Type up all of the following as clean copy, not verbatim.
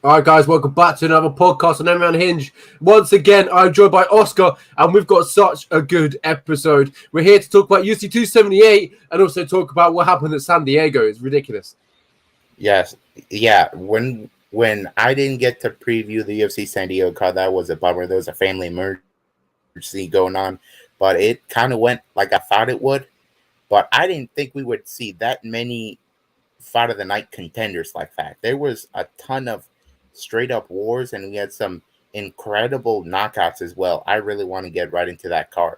All right, guys, welcome back to another podcast on MMA.Unhinged. Once again, I'm joined by Oscar, and we've got such a good episode. We're here to talk about UFC 278 and also talk about what happened at San Diego. It's ridiculous. Yes, yeah. When I didn't get to preview the UFC San Diego card, that was a bummer. There was a family emergency going on, but it kind of went like I thought it would. But I didn't think we would see that many fight of the night contenders like that. There was a ton of straight up wars, and we had some incredible knockouts as well. I really want to get right into that card.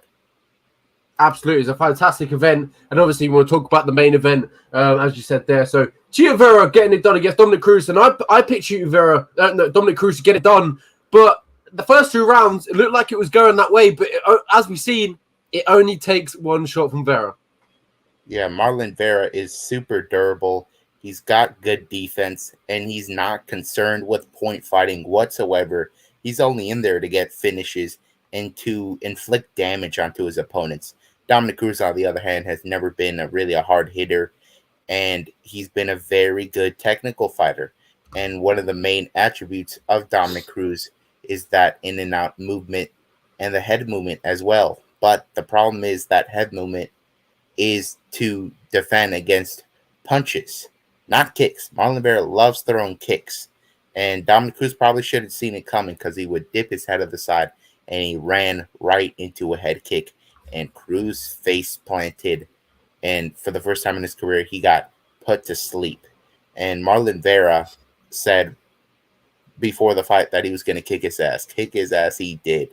Absolutely, it's a fantastic event, and obviously we want to talk about the main event, as you said there. So Cheetah Vera getting it done against Dominic Cruz, and I picked Dominic Cruz to get it done, but the first two rounds it looked like it was going that way, but as we've seen, it only takes one shot from Vera. Yeah, Marlon Vera is super durable. He's got good defense, and he's not concerned with point fighting whatsoever. He's only in there to get finishes and to inflict damage onto his opponents. Dominic Cruz, on the other hand, has never been really a hard hitter, and he's been a very good technical fighter. And one of the main attributes of Dominic Cruz is that in and out movement and the head movement as well. But the problem is that head movement is to defend against punches, not kicks. Marlon Vera loves throwing kicks, and Dominic Cruz probably should have seen it coming because he would dip his head to the side, and he ran right into a head kick, and Cruz face planted, and for the first time in his career, he got put to sleep. And Marlon Vera said before the fight that he was going to kick his ass. Kick his ass, he did.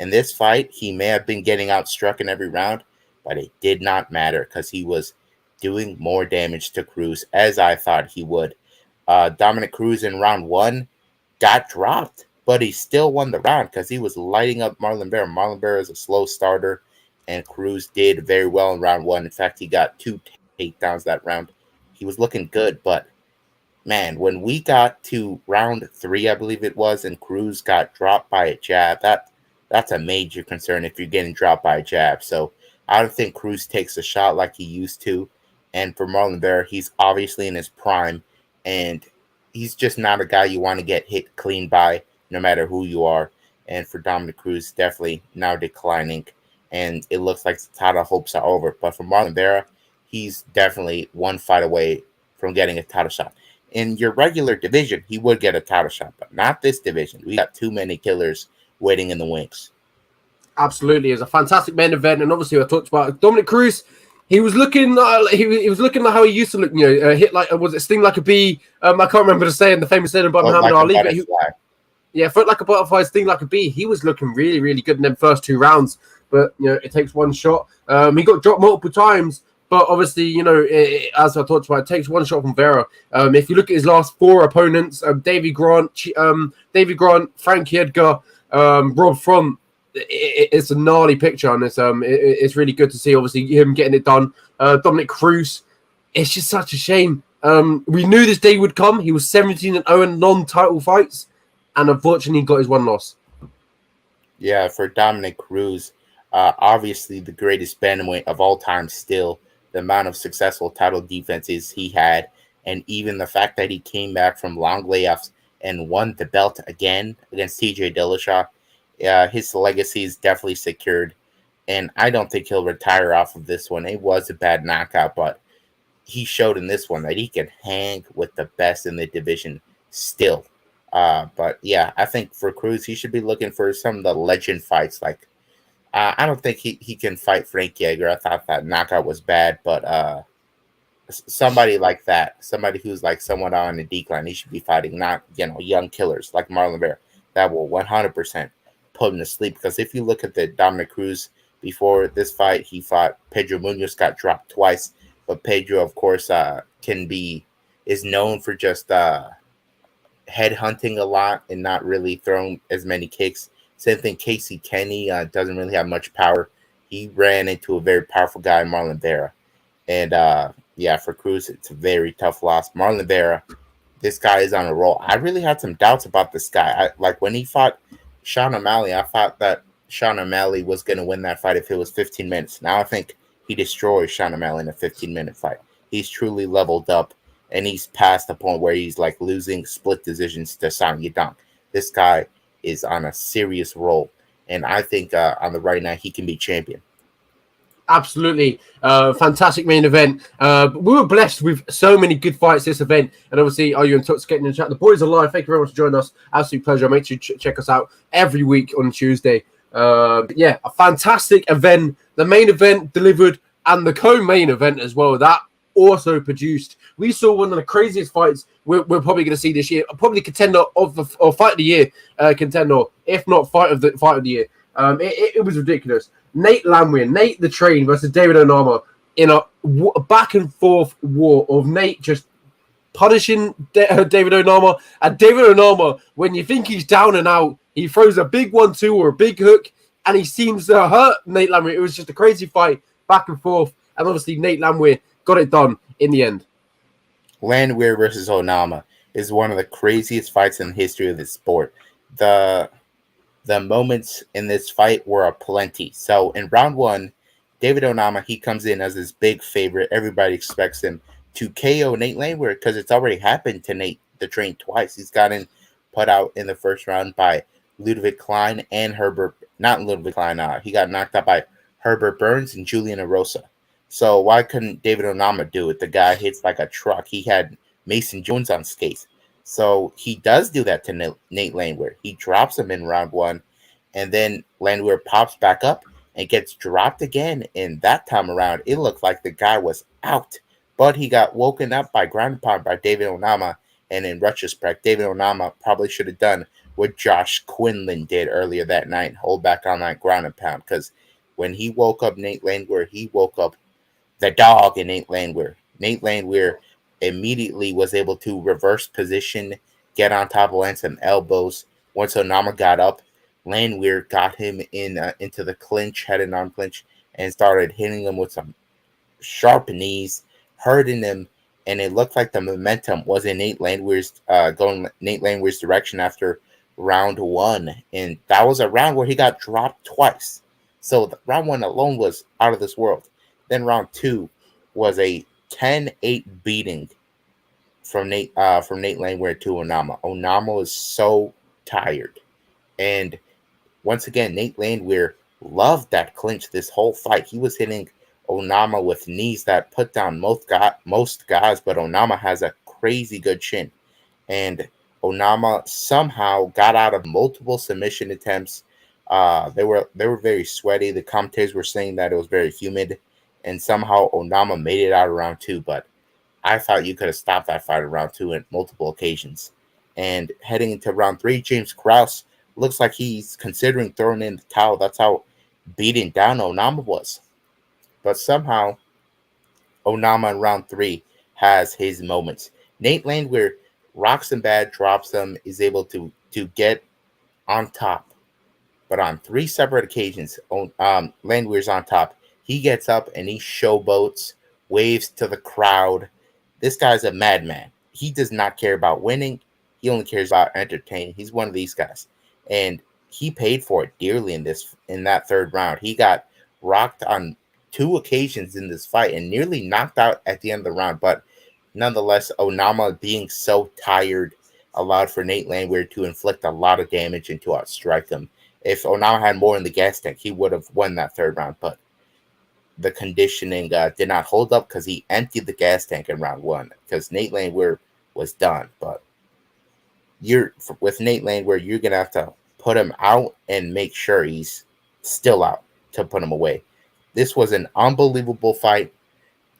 In this fight, he may have been getting outstruck in every round, but it did not matter because he was doing more damage to Cruz, as I thought he would. Dominic Cruz in round one got dropped, but he still won the round because he was lighting up Marlon Vera. Marlon Vera is a slow starter, and Cruz did very well in round one. In fact, he got 2 takedowns that round. He was looking good, but man, when we got to round 3, I believe it was, and Cruz got dropped by a jab, that's a major concern if you're getting dropped by a jab. So I don't think Cruz takes a shot like he used to. And for Marlon Vera, he's obviously in his prime, and he's just not a guy you want to get hit clean by, no matter who you are. And for Dominic Cruz, definitely now declining, and it looks like the title hopes are over. But for Marlon Vera, he's definitely one fight away from getting a title shot. In your regular division, he would get a title shot, but not this division. We got too many killers waiting in the wings. Absolutely, it's a fantastic main event, and obviously I talked about Dominic Cruz. He was looking, he was looking like how he used to look. Hit like, was it sting like a bee? I can't remember the saying, the famous saying about Muhammad Ali. Yeah, felt like a butterfly, sting like a bee. He was looking really, really good in them first 2 rounds, but it takes one shot. He got dropped multiple times, but obviously, as I talked about, it takes one shot from Vera. If you look at his last 4 opponents, Davy Grant, Frankie Edgar, Rob Front. It's a gnarly picture on this. It's really good to see, obviously, him getting it done. Dominic Cruz, it's just such a shame. We knew this day would come. He was 17-0 in non-title fights, and unfortunately, he got his one loss. Yeah, for Dominic Cruz, obviously the greatest bantamweight of all time still. The amount of successful title defenses he had, and even the fact that he came back from long layoffs and won the belt again against TJ Dillashaw. His legacy is definitely secured, and I don't think he'll retire off of this one. It was a bad knockout, but he showed in this one that he can hang with the best in the division still. But yeah, I think for Cruz, he should be looking for some of the legend fights. Like, I don't think he can fight Frank Yeager. I thought that knockout was bad, but somebody like that, somebody who's like somewhat on a decline, he should be fighting, not young killers like Marlon Vera. That will 100% put him to sleep, because if you look at the Dominic Cruz before this fight, he fought Pedro Munoz, got dropped twice, but Pedro, of course, is known for just head hunting a lot and not really throwing as many kicks. Same thing, Casey Kenny doesn't really have much power. He ran into a very powerful guy, Marlon Vera, and for Cruz, it's a very tough loss. Marlon Vera, this guy is on a roll. I really had some doubts about this guy. Like when he fought Sean O'Malley, I thought that Sean O'Malley was going to win that fight if it was 15 minutes. Now I think he destroys Sean O'Malley in a 15-minute fight. He's truly leveled up, and he's past the point where he's like losing split decisions to Song Yadong. This guy is on a serious roll, and I think on the right now he can be champion. Absolutely. Fantastic main event. We were blessed with so many good fights this event. And obviously, Are You Intoxicated in the chat? The boys are live. Thank you very much for joining us. Absolute pleasure. Make sure you check us out every week on Tuesday. Yeah, a fantastic event. The main event delivered and the co-main event as well. That also produced. We saw one of the craziest fights we're probably going to see this year. Probably contender or fight of the year contender, if not fight of the year. It was ridiculous. Nate Landwehr, Nate the Train versus David Onama in a back and forth war of Nate just punishing David Onama. And David Onama, when you think he's down and out, he throws a big 1-2 or a big hook, and he seems to hurt Nate Landwehr. It was just a crazy fight, back and forth. And obviously, Nate Landwehr got it done in the end. Landwehr versus Onama is one of the craziest fights in the history of this sport. The moments in this fight were aplenty. So in round one, David Onama, he comes in as his big favorite. Everybody expects him to KO Nate Landwehr because it's already happened to Nate the Train twice. He's gotten put out in the first round by Ludwig Klein and Herbert. Not Ludwig Klein. He got knocked out by Herbert Burns and Julian Erosa. So why couldn't David Onama do it? The guy hits like a truck. He had Mason Jones on skates. So he does do that to Nate Landwehr. He drops him in round one, and then Landwehr pops back up and gets dropped again. And that time around, it looked like the guy was out. But he got woken up by ground and pound by David Onama. And in retrospect, David Onama probably should have done what Josh Quinlan did earlier that night, hold back on that ground and pound. Because when he woke up Nate Landwehr, he woke up the dog in Nate Landwehr. Nate Landwehr immediately was able to reverse position, get on top of land some elbows. Once Onama got up, Landwehr got him into the clinch, head and arm clinch, and started hitting him with some sharp knees, hurting him, and it looked like the momentum was in Nate Landwehr's direction after round one. And that was a round where he got dropped twice. So round one alone was out of this world. Then round two was a 10-8 beating from Nate Landwehr to Onama. Onama was so tired. And once again, Nate Landwehr loved that clinch this whole fight. He was hitting Onama with knees that put down most guys, but Onama has a crazy good chin. And Onama somehow got out of multiple submission attempts. They were very sweaty. The commentators were saying that it was very humid. And somehow Onama made it out of round two, but I thought you could have stopped that fight in round two at multiple occasions. And heading into round three, James Krause looks like he's considering throwing in the towel. That's how beaten down Onama was. But somehow Onama in round three has his moments. Nate Landwehr rocks him bad, drops him, is able to get on top. But on three separate occasions, Landwehr's on top. He gets up and he showboats, waves to the crowd. This guy's a madman. He does not care about winning. He only cares about entertaining. He's one of these guys. And he paid for it dearly in that third round. He got rocked on two occasions in this fight and nearly knocked out at the end of the round. But nonetheless, Onama being so tired allowed for Nate Landwehr to inflict a lot of damage and to outstrike him. If Onama had more in the gas tank, he would have won that third round. But the conditioning did not hold up because he emptied the gas tank in round one because Nate Landwehr was done. But with Nate Landwehr, you're going to have to put him out and make sure he's still out to put him away. This was an unbelievable fight,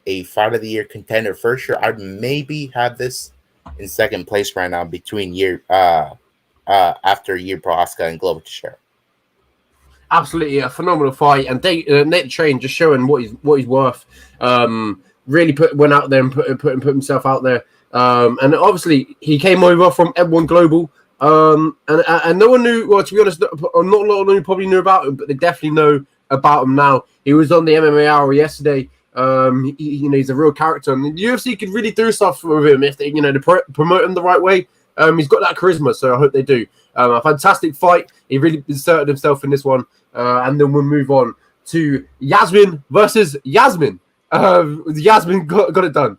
a fight of the year contender for sure. I'd maybe have this in second place right now between after Year Prohaska and Glover Teixeira. Absolutely a phenomenal fight, and Nate Train just showing what he's worth. Really went out there and put himself out there. And obviously he came over from M1 Global. And no one knew. Well, to be honest, not a lot of them probably knew about him, but they definitely know about him now. He was on the MMA Hour yesterday. He's a real character, and the UFC could really do stuff with him if they, promote him the right way. He's got that charisma, so I hope they do. A fantastic fight. He really inserted himself in this one. And then we'll move on to Yasmin versus Yasmin. Yasmin got it done.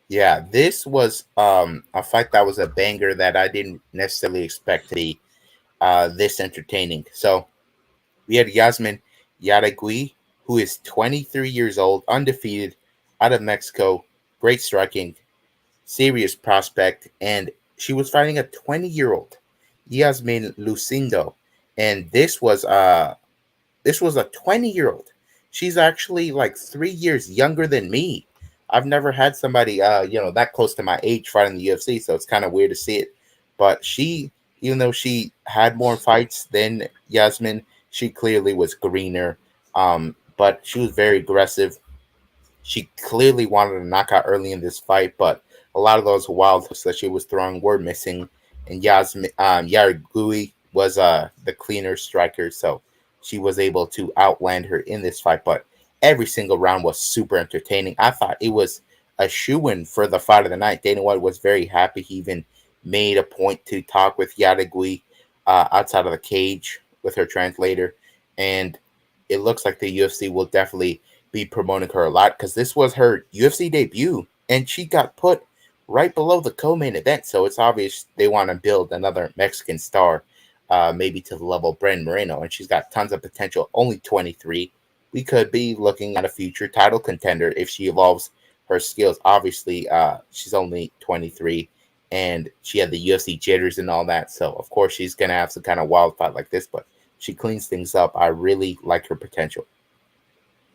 Yeah, this was a fight that was a banger that I didn't necessarily expect to be this entertaining. So we had Yasmin Yaregui, who is 23 years old, undefeated, out of Mexico, great striking, serious prospect, and she was fighting a 20-year-old Yasmin Lucindo, and this was a 20-year-old. She's actually like 3 years younger than me. I've never had somebody, that close to my age fighting the UFC, so it's kind of weird to see it. But she, even though she had more fights than Yasmin, she clearly was greener. But she was very aggressive. She clearly wanted to knock out early in this fight, but a lot of those wild hooks that she was throwing were missing. And Yasmin Yargui was the cleaner striker, so she was able to outland her in this fight. But every single round was super entertaining. I thought it was a shoo-in for the fight of the night. Dana White was very happy. He even made a point to talk with Yargui outside of the cage with her translator, and it looks like the UFC will definitely be promoting her a lot because this was her UFC debut and she got put right below the co-main event. So it's obvious they want to build another Mexican star, maybe to the level of Brandon Moreno. And she's got tons of potential, only 23. We could be looking at a future title contender if she evolves her skills. Obviously, she's only 23 and she had the UFC jitters and all that. So, of course, she's going to have some kind of wild fight like this, but she cleans things up. I really like her potential.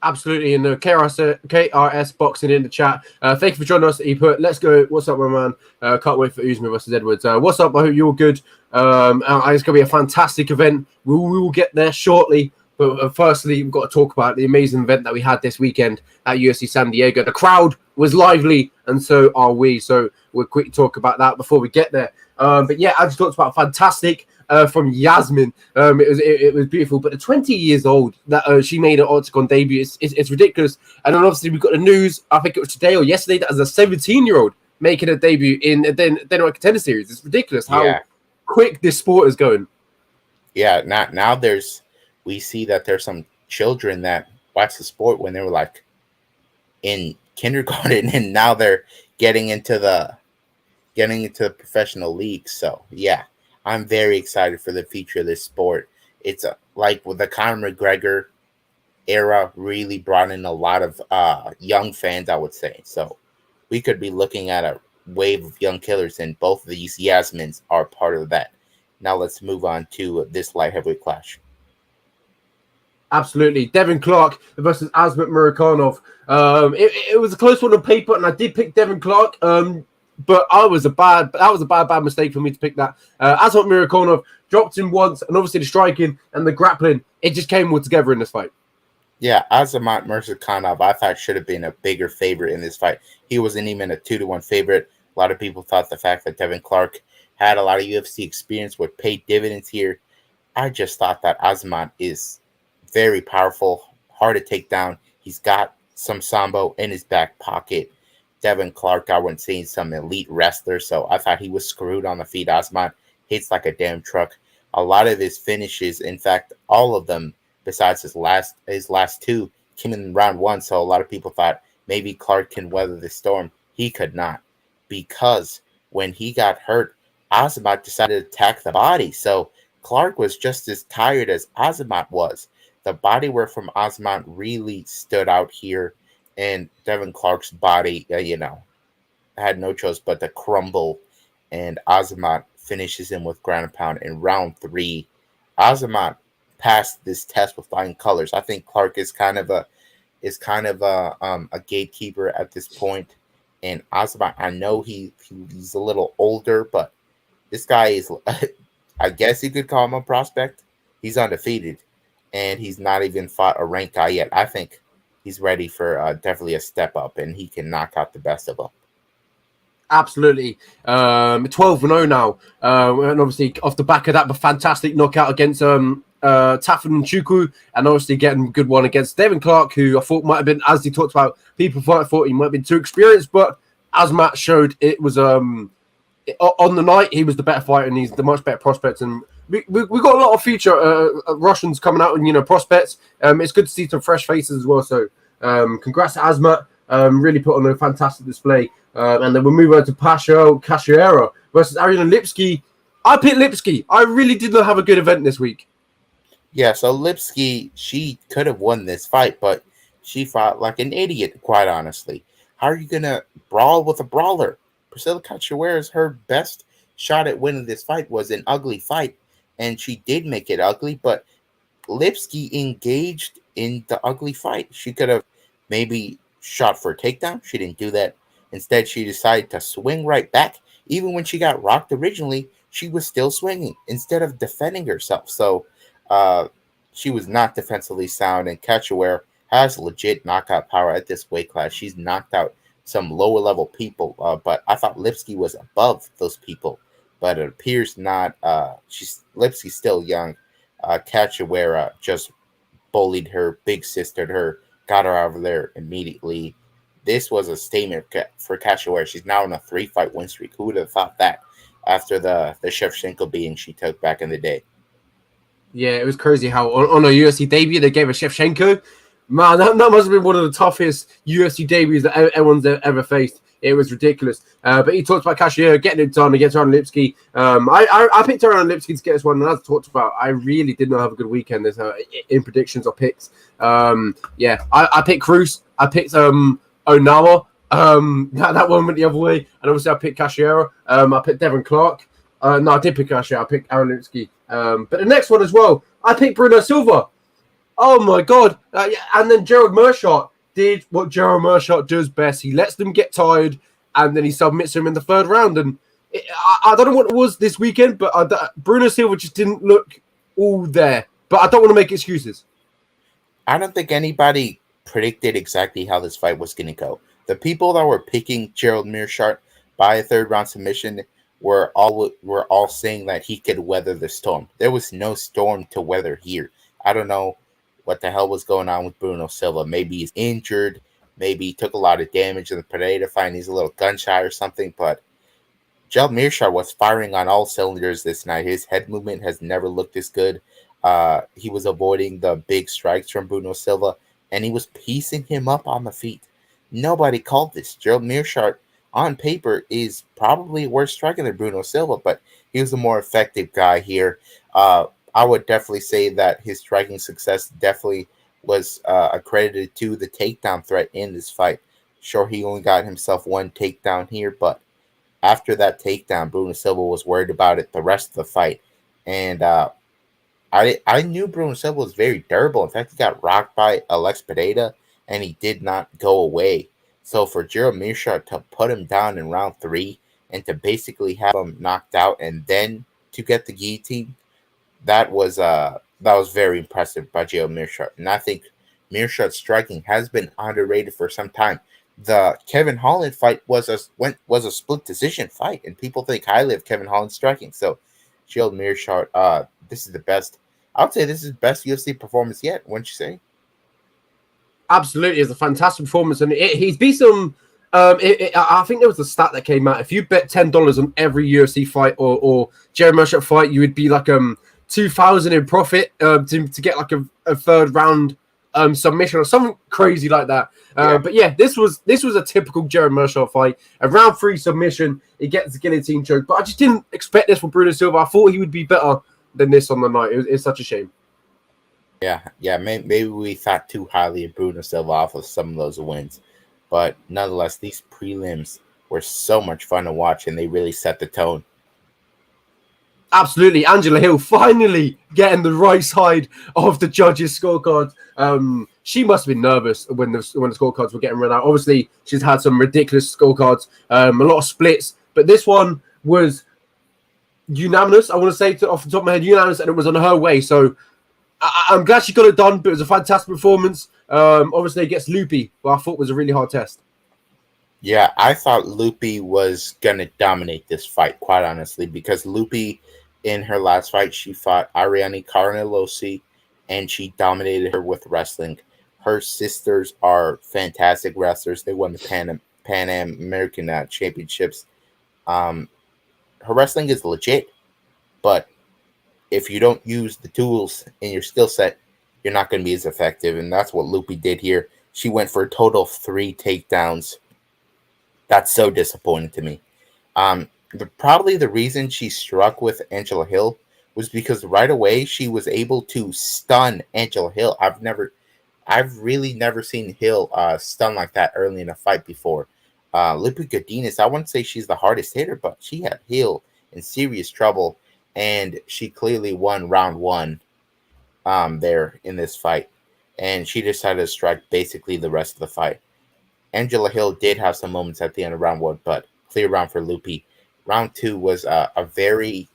Absolutely, and the KRS boxing in the chat. Thank you for joining us. He put, "Let's go." What's up, my man? Can't wait for Usman versus Edwards. What's up? I hope you're good. It's gonna be a fantastic event. We will get there shortly. But firstly, we've got to talk about the amazing event that we had this weekend at UFC San Diego. The crowd was lively, and so are we. So we'll quick talk about that before we get there. But yeah, I just talked about fantastic from Yasmin. It was beautiful. But the 20 years old that she made an Octagon debut, it's ridiculous. And then obviously we got the news. I think it was today or yesterday that as a 17-year-old making a debut in the Dana White Contender Series. It's ridiculous how quick this sport is going. Yeah, now we see that there's some children that watch the sport when they were like in kindergarten, and now they're getting into the professional leagues. So yeah, I'm very excited for the future of this sport. It's like with the Conor McGregor era, really brought in a lot of young fans, I would say. So we could be looking at a wave of young killers, and both of these Yasmins are part of that. Now let's move on to this light heavyweight clash. Absolutely. Devin Clark versus Azmit Murakanov. It was a close one on paper, and I did pick Devin Clark. But that was a bad mistake for me to pick that. Azmit Murakanov dropped him once, and obviously the striking and the grappling, it just came all together in this fight. Yeah, Azmit Murakanov, I thought should have been a bigger favorite in this fight. He wasn't even a 2-1 favorite. A lot of people thought the fact that Devin Clark had a lot of UFC experience would pay dividends here. I just thought that Azmit is very powerful, hard to take down. He's got some sambo in his back pocket. Devin Clark, I wouldn't say he's some elite wrestler, so I thought he was screwed on the feet. Azmit hits like a damn truck. A lot of his finishes, in fact, all of them, besides his last two, came in round one. So a lot of people thought maybe Clark can weather the storm. He could not, because when he got hurt, Azmit decided to attack the body. So Clark was just as tired as Azmit was. The body work from Azmit really stood out here, and Devin Clark's body, had no choice but to crumble, and Azmit finishes him with ground and pound in round 3. Azmit passed this test with flying colors. I think Clark is kind of a gatekeeper at this point, and Azmit, I know he's a little older, but this guy is, I guess you could call him a prospect. He's undefeated, and he's not even fought a ranked guy yet. I think he's ready for definitely a step up, and he can knock out the best of them. Absolutely. 12-0 now. And obviously, off the back of that, the fantastic knockout against Tafon Chuku, and obviously getting a good one against Devin Clark, who I thought might have been, as he talked about, people thought he might have been too experienced, but as Matt showed, it was on the night, he was the better fighter, and he's the much better prospect. And we got a lot of future Russians coming out and prospects. It's good to see some fresh faces as well. So congrats to Azmit. really put on a fantastic display. And then we'll move on to Cachoeira versus Ariel and Lipsky. I picked Lipsky. I really did not have a good event this week. Yeah, so Lipsky, she could have won this fight, but she fought like an idiot, quite honestly. How are you going to brawl with a brawler? Priscilla Cachoeira's her best shot at winning this fight was an ugly fight, and she did make it ugly, but Lipsky engaged in the ugly fight. She could have maybe shot for a takedown. She didn't do that. Instead, she decided to swing right back. Even when she got rocked originally, she was still swinging instead of defending herself. So she was not defensively sound, and Cachoeira has legit knockout power at this weight class. She's knocked out some lower level people, but I thought Lipsky was above those people, but it appears not. Lipsky's still young. Cachoeira just bullied her big sister, got her out of there immediately. This was a statement for Cachoeira. She's now on a 3-fight win streak. Who would have thought that after the Shevchenko beating she took back in the day? Yeah, it was crazy how on a UFC debut they gave a Shevchenko. Man, that must have been one of the toughest UFC debuts that anyone's ever faced. It was ridiculous. But he talked about Cachoeira getting it done against Ariel Lipsky. I picked Ariel Lipsky to get this one, and as I talked about, I really did not have a good weekend in predictions or picks. I picked Cruz. I picked Onawa. That one went the other way. And obviously I picked Cachoeira. I picked Devin Clark. No, I did pick Cachoeira. I picked Ariel Lipsky. But the next one as well, I picked Bruno Silva. Oh my God. And then Gerald Meerschaert did what Gerald Meerschaert does best. He lets them get tired and then he submits them in the third round. And I don't know what it was this weekend, but Bruno Silva just didn't look all there. But I don't want to make excuses. I don't think anybody predicted exactly how this fight was going to go. The people that were picking Gerald Meerschaert by a third round submission were all saying that he could weather the storm. There was no storm to weather here. I don't know what the hell was going on with Bruno Silva. Maybe he's injured. Maybe he took a lot of damage in the Pereira fight. He's a little gun shy or something. But Gerald Meerschaert was firing on all cylinders this night. His head movement has never looked this good. He was avoiding the big strikes from Bruno Silva, and he was piecing him up on the feet. Nobody called this. Gerald Meerschaert, on paper, is probably worse striker than Bruno Silva, but he was a more effective guy here. I would definitely say that his striking success definitely was accredited to the takedown threat in this fight. Sure, he only got himself one takedown here, but after that takedown, Bruno Silva was worried about it the rest of the fight. And I knew Bruno Silva was very durable. In fact, he got rocked by Alex Pereira, and he did not go away. So for Gerald Meerschaert to put him down in round 3 and to basically have him knocked out and then to get the guillotine, that was very impressive by Gerald Meerschaert. And I think Meerschaert's striking has been underrated for some time. The Kevin Holland fight was a split decision fight, and people think highly of Kevin Holland's striking. So Gerald Meerschaert, this is the best. I would say this is the best UFC performance yet. Wouldn't you say? Absolutely, it's a fantastic performance, and he's beat some. I think there was a stat that came out. If you bet $10 on every UFC fight or Gerald Meerschaert fight, you would be like 2,000 in profit to get like a third round submission or something crazy like that. But yeah, this was a typical Gerald Meerschaert fight. A round 3 submission, he gets the guillotine choke. But I just didn't expect this from Bruno Silva. I thought he would be better than this on the night. It's such a shame. Yeah. Maybe we thought too highly of Bruno Silva off of some of those wins, but nonetheless, these prelims were so much fun to watch, and they really set the tone. Absolutely, Angela Hill finally getting the right side of the judges' scorecards. She must have been nervous when the scorecards were getting run out. Obviously, she's had some ridiculous scorecards, a lot of splits, but this one was unanimous. I want to say off the top of my head, unanimous, and it was on her way. So I'm glad she got it done, but it was a fantastic performance. Obviously, it gets Loopy, but I thought was a really hard test. Yeah, I thought Loopy was going to dominate this fight, quite honestly, because Loopy, in her last fight, she fought Ariane Carnelosi, and she dominated her with wrestling. Her sisters are fantastic wrestlers. They won the Pan Am American Championships. Her wrestling is legit, but if you don't use the tools in your skill set, you're not going to be as effective, and that's what Loopy did here. She went for a total of 3 takedowns. That's so disappointing to me. Probably the reason she struck with Angela Hill was because right away she was able to stun Angela Hill. I've really never seen Hill stun like that early in a fight before. Lipsky Godinez, I wouldn't say she's the hardest hitter, but she had Hill in serious trouble, and she clearly won round 1 there in this fight. And she decided to strike basically the rest of the fight. Angela Hill did have some moments at the end of round 1, but clear round for Lipsky. Round 2 was a very,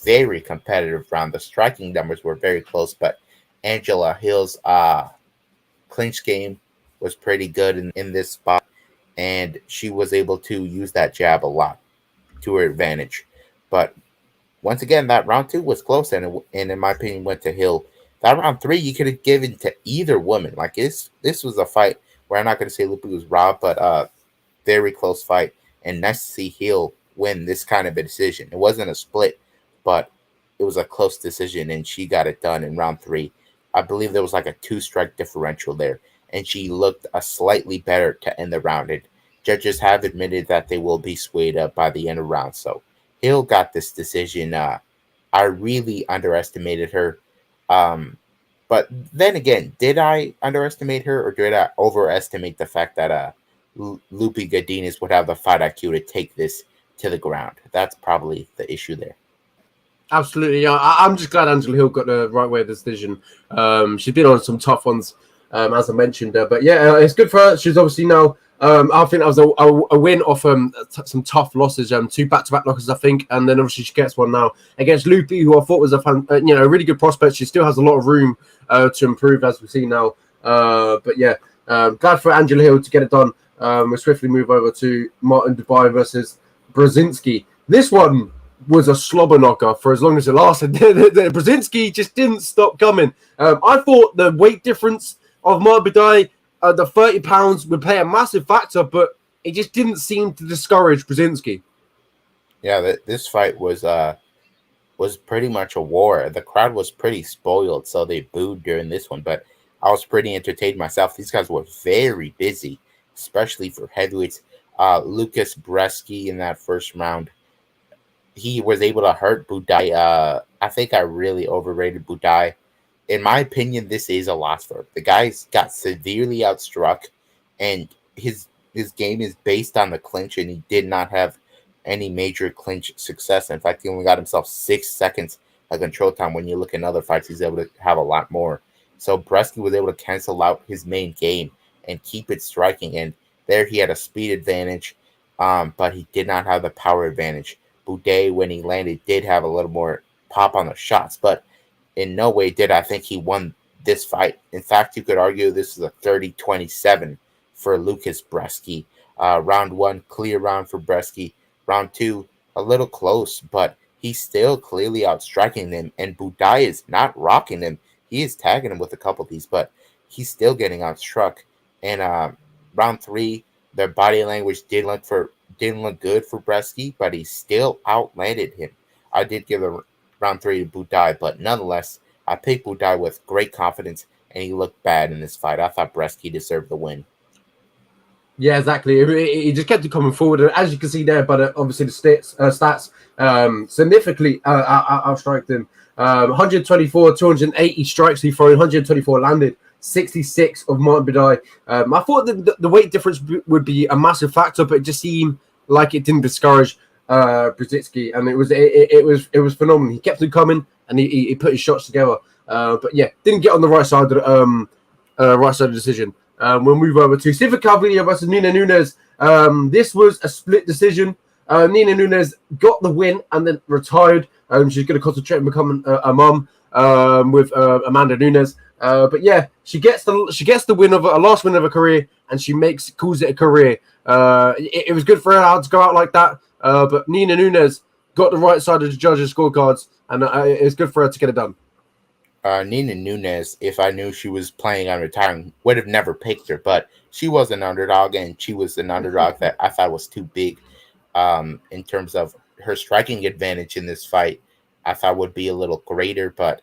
very competitive round. The striking numbers were very close, but Angela Hill's clinch game was pretty good in this spot, and she was able to use that jab a lot to her advantage. But once again, that round 2 was close, and in my opinion, went to Hill. That round 3, you could have given to either woman. Like this was a fight where I'm not going to say Lipsky was robbed, but very close fight, and nice to see Hill win this kind of a decision. It wasn't a split, but it was a close decision, and she got it done in round 3. I believe there was like a 2-strike differential there, and she looked a slightly better to end the round. And judges have admitted that they will be swayed up by the end of round. So Hill got this decision. I really underestimated her. But then again, did I underestimate her, or did I overestimate the fact that Lipsky Godinez would have the fight IQ to take this to the ground? That's probably the issue there. Absolutely, yeah. I'm just glad Angela Hill got the right way of the decision. She's been on some tough ones, as I mentioned. But yeah, it's good for her. She's obviously now. I think that was a win off some tough losses, 2 back-to-back losses, I think, and then obviously she gets one now against Lipsky, who I thought was a really good prospect. She still has a lot of room to improve, as we see now. But yeah, glad for Angela Hill to get it done. We'll swiftly move over to Martin Dubai versus Brzezinski. This one was a slobber knocker for as long as it lasted. Brzezinski just didn't stop coming. I thought the weight difference of Martin Dubai, the 30 pounds, would play a massive factor, but it just didn't seem to discourage Brzezinski. Yeah, this fight was pretty much a war. The crowd was pretty spoiled, so they booed during this one, but I was pretty entertained myself. These guys were very busy, especially for heavyweights. Lucas Brzezinski in that first round, he was able to hurt Budai. I think I really overrated Budai. In my opinion, this is a loss for him. The guy's got severely outstruck, and his game is based on the clinch, and he did not have any major clinch success. In fact, he only got himself 6 seconds of control time. When you look in other fights, he's able to have a lot more. So Brzezinski was able to cancel out his main game and keep it striking, and there he had a speed advantage, but he did not have the power advantage. Budai, when he landed, did have a little more pop on the shots, but in no way did I think he won this fight. In fact, you could argue this is a 30-27 for Lucas Brzezinski. Round 1, clear round for Brzezinski. Round 2, a little close, but he's still clearly outstriking them, and Budai is not rocking him. He is tagging him with a couple of these, but he's still getting outstruck. And round 3, their body language didn't look good for Brzezinski, but he still outlanded him. I did give the round 3 to Budai, but nonetheless, I picked Budai with great confidence, and he looked bad in this fight. I thought Brzezinski deserved the win. Yeah, exactly. He just kept coming forward, and as you can see there, but obviously the stats significantly outstriked him. 124, 280 strikes he threw, 124 landed, 66 of Martin Budai. I thought that the weight difference would be a massive factor, but it just seemed like it didn't discourage Brzezinski, and it was phenomenal. He kept it coming, and he put his shots together. But yeah, didn't get on the right side of the decision. We'll move over to Silva Calvillo versus Nina Nunes. This was a split decision. Nina Nunes got the win and then retired. She's going to concentrate on becoming a mum with Amanda Nunes. But yeah, she gets the win of a last win of her career, and she calls it a career. It was good for her to go out like that. But Nina Nunes got the right side of the judges' scorecards, and it's good for her to get it done. Nina Nunes, if I knew she was planning on retiring, would have never picked her. But she was an underdog, and she was an underdog that I thought was too big in terms of her striking advantage in this fight. I thought would be a little greater, but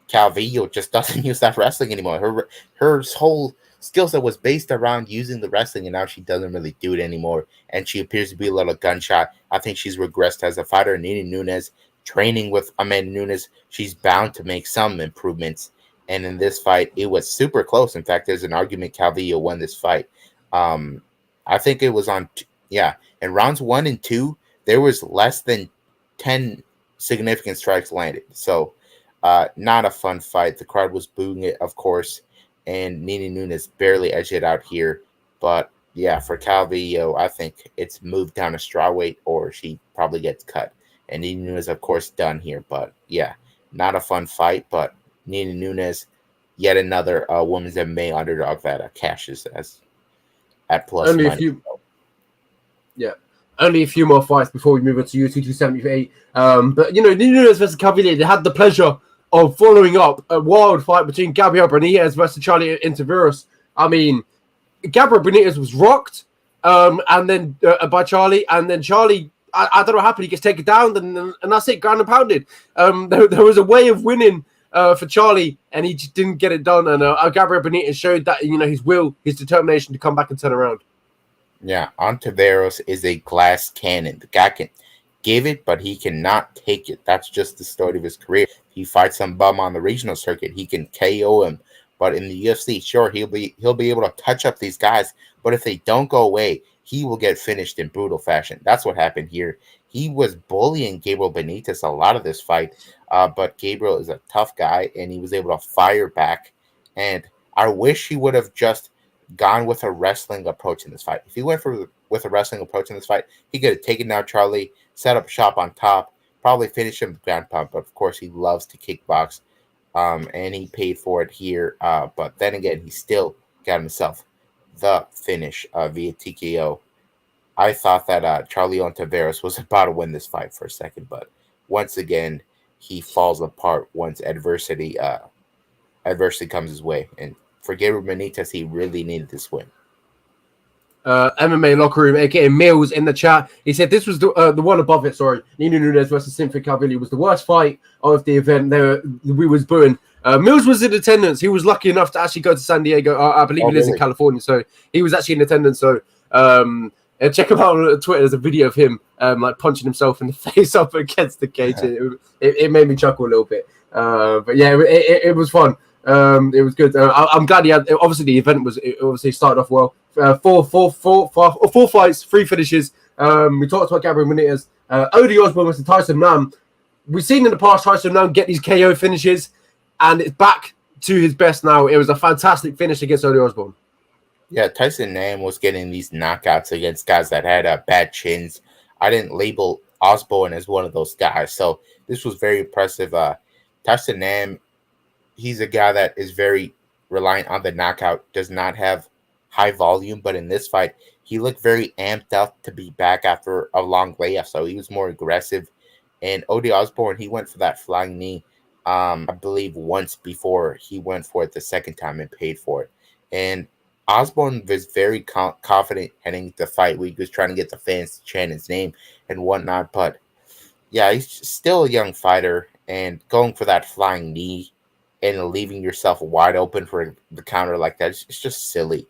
Calvillo just doesn't use that wrestling anymore. Her whole skill set was based around using the wrestling, and now she doesn't really do it anymore. And she appears to be a little gunshot. I think she's regressed as a fighter. Nina Nunes training with Amanda Nunes, she's bound to make some improvements. And in this fight, it was super close. In fact, there's an argument Calvillo won this fight. I think it was on, in rounds 1 and 2, there was less than 10 significant strikes landed. So, not a fun fight. The crowd was booing it, of course, and Nina Nunes barely edged it out here. But yeah, for Calvillo, I think it's moved down a strawweight or she probably gets cut. And Nina Nunes, of course, done here. But yeah, not a fun fight. But Nina Nunes, yet another women's MMA underdog that cashes as at plus only money. a few. Yeah, only a few more fights before we move on to UFC 278. But Nina Nunes versus Calvillo, they had the pleasure of following up a wild fight between Gabriel Benitez versus Charlie Intiveros. I mean, Gabriel Benitez was rocked, and then by Charlie, and then Charlie, I don't know what happened. He gets taken down, and that's it, ground and pounded. There was a way of winning for Charlie, and he just didn't get it done. And Gabriel Benitez showed that his will, his determination to come back and turn around. Yeah, Ontiveros is a glass cannon. The guy can give it, but he cannot take it. That's just the story of his career. He fights some bum on the regional circuit, he can KO him. But in the UFC, sure, he'll be able to touch up these guys. But if they don't go away, he will get finished in brutal fashion. That's what happened here. He was bullying Gabriel Benitez a lot of this fight, but Gabriel is a tough guy, and he was able to fire back. And I wish he would have just gone with a wrestling approach in this fight. If he went with a wrestling approach in this fight, he could have taken down Charlie, set up shop on top, probably finish him with ground pound. But of course, he loves to kickbox, and he paid for it here. But then again, he still got himself the finish via TKO. I thought that Charlie Ontiveros was about to win this fight for a second, but once again, he falls apart once adversity comes his way. And for Gabriel Benitez, he really needed this win. MMA Locker Room, aka Mills, in the chat. He said this was the one above it. Sorry, Nina Nunes versus Cynthia Calvillo was the worst fight of the event. We was booing. Mills was in attendance. He was lucky enough to actually go to San Diego. I believe he lives in California, so he was actually in attendance. So check him out on Twitter. There's a video of him like punching himself in the face up against the cage. It made me chuckle a little bit. But yeah, it was fun. It was good. I'm glad he had. Obviously, the event obviously started off well. Four fights, 3 finishes. We talked about Gabriel Benitez. Odi Osborne versus Tyson Nam. We've seen in the past Tyson Nam get these KO finishes, and it's back to his best now. It was a fantastic finish against Odi Osborne. Yeah, Tyson Nam was getting these knockouts against guys that had bad chins. I didn't label Osborne as one of those guys, so this was very impressive. Tyson Nam, he's a guy that is very reliant on the knockout, does not have high volume, but in this fight, he looked very amped up to be back after a long layoff, so he was more aggressive. And Odi Osborne, he went for that flying knee, I believe once before he went for it the second time and paid for it. And Osborne was very confident heading into the fight. We was trying to get the fans to chant his name and whatnot, but yeah, he's still a young fighter, and going for that flying knee and leaving yourself wide open for the counter like that, it's just silly.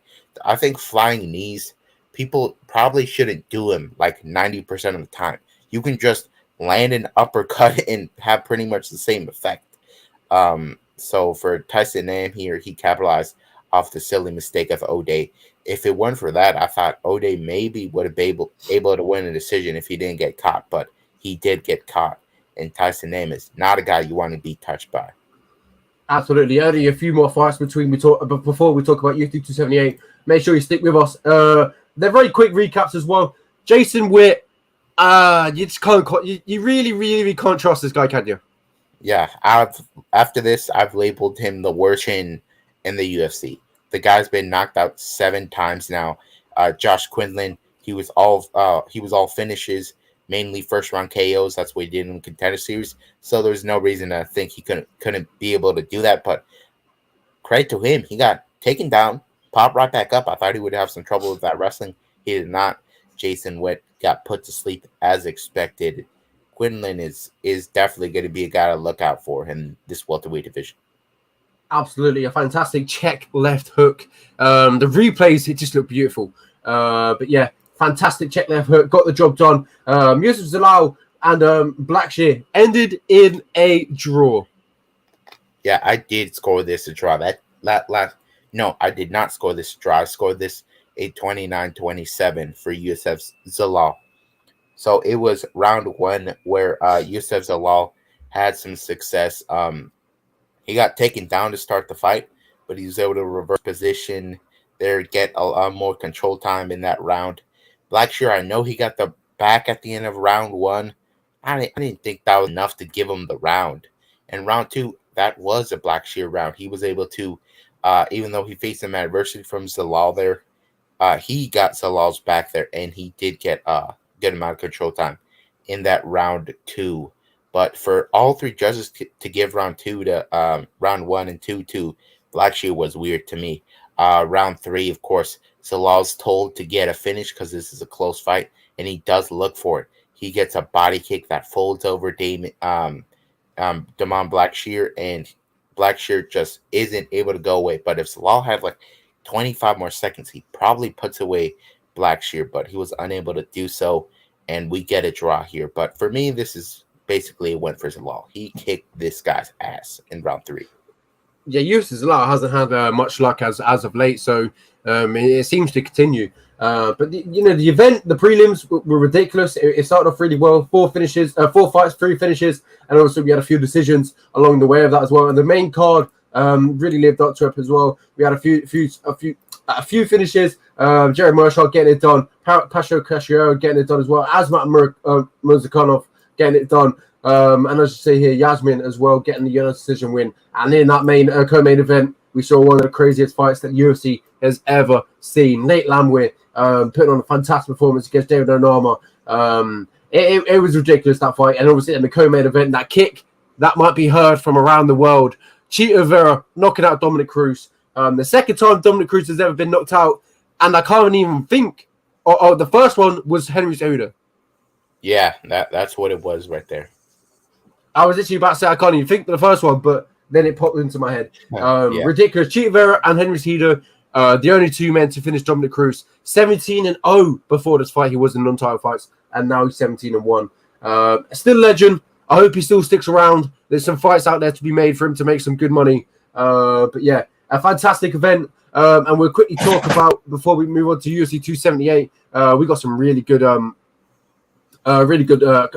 I think flying knees, people probably shouldn't do them like 90% of the time. You can just land an uppercut and have pretty much the same effect. So for Tyson Nam here, he capitalized off the silly mistake of Ode. If it weren't for that, I thought Ode maybe would have been able to win a decision if he didn't get caught, but he did get caught. And Tyson Nam is not a guy you want to be touched by. Absolutely. Only a few more fights before we talk about UFC 278. Make sure you stick with us. They're very quick recaps as well. Jason Witt, you just can't. You really can't trust this guy, can you? Yeah. After this, I've labeled him the worst in the UFC. The guy's been knocked out 7 times now. Josh Quinlan, he was all finishes, mainly first round KOs. That's what he did in the Contender Series. So there's no reason to think he couldn't be able to do that. But credit to him, he got taken down, popped right back up. I thought he would have some trouble with that wrestling. He did not. Jason Witt got put to sleep as expected. Quinlan is definitely going to be a guy to look out for in this welterweight division. Absolutely, a fantastic check left hook. The replays, it just looked beautiful. But yeah, fantastic check left hook, got the job done. Yusuf Zalal and Blackshear ended in a draw. Yeah, I did score this a draw. No, I did not score this draw. I scored this a 29-27 for Yusuf Zalal. So it was round one where Yusuf Zalal had some success. He got taken down to start the fight, but he was able to reverse position there, get a more control time in that round. Blackshear, I know he got the back at the end of round one. I didn't think that was enough to give him the round. And round two, that was a Blackshear round. He was able to, even though he faced some adversity from Zalal there, he got Zalal's back there, and he did get a good amount of control time in that round two. But for all three judges to give round two to round one and two to Blackshear was weird to me. Round three, of course, Zalal's told to get a finish because this is a close fight, and he does look for it. He gets a body kick that folds over Damon Blackshear, and Blackshear just isn't able to go away. But if Zalal had like 25 more seconds, he probably puts away Blackshear, but he was unable to do so, and we get a draw here. But for me, this is basically a win for Zalal. He kicked this guy's ass in round three. Yeah, Yusuf Zalal hasn't had much luck as of late, so it seems to continue. But the event, the prelims were ridiculous. It started off really well. 4 fights, 3 finishes, and also we had a few decisions along the way of that as well. And the main card really lived up to it as well. We had a few finishes. Jerry Marshall getting it done. Pacio getting it done as well. Azmit and Murakanov getting it done. And as you say here, Yasmin as well getting the unanimous decision win. And in that main co-main event, we saw one of the craziest fights that UFC has ever seen. Nate Landwehr putting on a fantastic performance against David Onama. It was ridiculous, that fight. And obviously in the co-main event, that kick that might be heard from around the world. Cheetah Vera knocking out Dominic Cruz. The second time Dominic Cruz has ever been knocked out. And I can't even think. The first one was Henry Cejudo. Yeah, that's what it was right there. I was literally about to say I can't even think of the first one, but then it popped into my head. Ridiculous. Cheetah Vera and Henry Cejudo, the only 2 men to finish Dominic Cruz. 17-0 before this fight. He was in non-title fights, and now he's 17-1. Still a legend. I hope he still sticks around. There's some fights out there to be made for him to make some good money. But yeah, a fantastic event. And we'll quickly talk about, before we move on to UFC 278, we got some really good...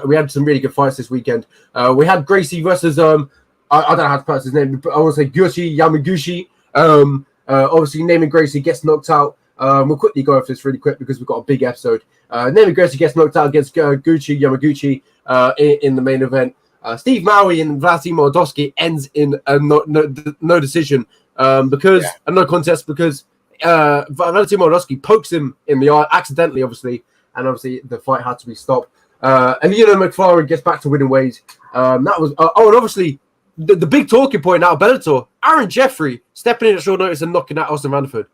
we had some really good fights this weekend. We had Gracie versus I don't know how to pronounce his name, but I want to say Gucci Yamaguchi. Obviously, Naaman Gracie gets knocked out. We'll quickly go over this really quick because we've got a big episode. Naaman Gracie gets knocked out against Gucci Yamaguchi in the main event. Steve Maui and Vladimir Mordovsky ends in a no decision because a no contest because Vladimir Mordovsky pokes him in the eye accidentally, obviously. And obviously, the fight had to be stopped. And McLaren gets back to winning ways. That was and obviously the big talking point out of Bellator, Aaron Jeffrey stepping in at short notice and knocking out Austin Rutherford.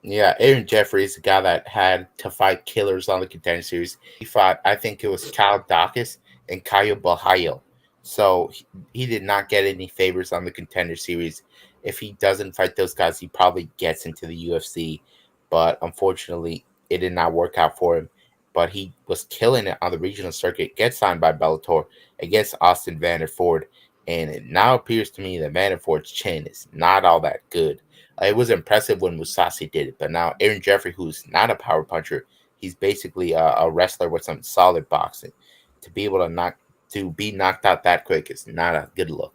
Yeah, Aaron Jeffrey is the guy that had to fight killers on the Contender Series. He fought, I think it was Kyle Dacus and Caio Bahayo. So he did not get any favors on the Contender Series. If he doesn't fight those guys, he probably gets into the UFC. But unfortunately, it did not work out for him. But he was killing it on the regional circuit, gets signed by Bellator against Austin Vanderford. And it now appears to me that Vanderford's chin is not all that good. It was impressive when Mousasi did it, but now Aaron Jeffrey, who's not a power puncher, he's basically a wrestler with some solid boxing. To be able to be knocked out that quick is not a good look.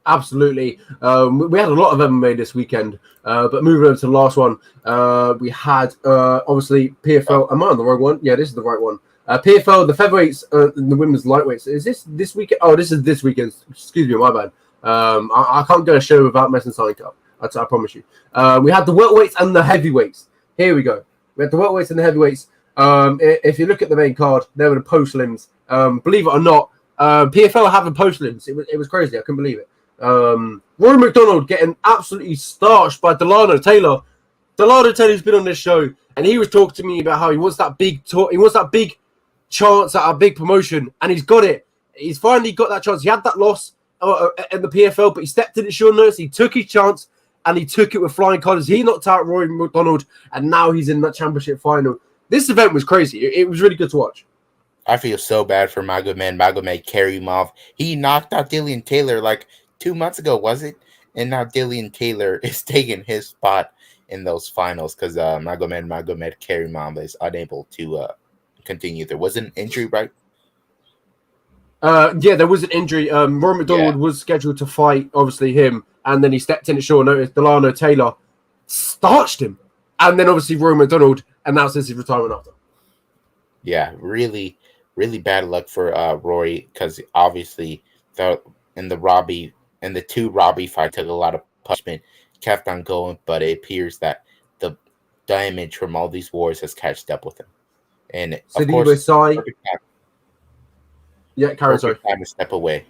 Absolutely. We had a lot of MMA this weekend, but moving on to the last one, we had obviously PFL. Am I on the wrong one? Yeah, this is the right one. PFL, the featherweights, and the women's lightweights. Is this weekend? Oh, this is this weekend. Excuse me, my bad. I can't go a show without messing something up. I promise you. We had the welterweights and the heavyweights. Here we go. We had the welterweights and the heavyweights. If you look at the main card, there were the post limbs. Believe it or not, PFL having post limbs. It was crazy. I couldn't believe it. Rory McDonald getting absolutely starched by Delano Taylor. Delano Taylor's been on this show, and he was talking to me about how he wants that big chance at a big promotion, and he's got it. He's finally got that chance. He had that loss in the PFL, but he stepped in at short notice. He took his chance, and he took it with flying colours. He knocked out Rory McDonald, and now he's in that championship final. This event was crazy. It was really good to watch. I feel so bad for Magomed Karimov. He knocked out Dillian Taylor like 2 months ago, was it? And now Dillian Taylor is taking his spot in those finals because Magomed Karimov is unable to continue. There was an injury, right? Yeah, there was an injury. Rory McDonald was scheduled to fight, obviously, him, and then he stepped in at short notice. Delano Taylor starched him, and then obviously Rory McDonald announced his retirement after. Yeah, really, really bad luck for Rory because obviously the two Robbie fights took a lot of punishment, kept on going, but it appears that the damage from all these wars has catched up with him. And of course, Karen, sorry. Time to step away.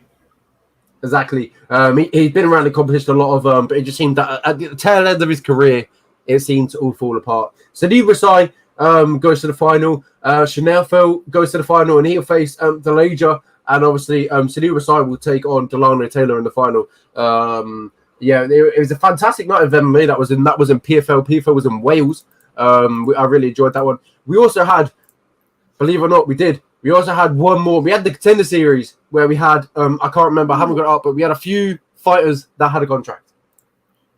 Exactly. He'd been around the competition a lot of, but it just seemed that at the tail end of his career, it seemed to all fall apart. Sadi Rasai goes to the final. Chanel goes to the final, and he'll face Delaja. And obviously, Sadi Rasai will take on Delano Taylor in the final. It was a fantastic night of MMA. That was in PFL. PFL was in Wales. I really enjoyed that one. We also had, believe it or not, we also had one more. We had the Contender Series where we had, I can't remember, I haven't got it up, but we had a few fighters that had a contract.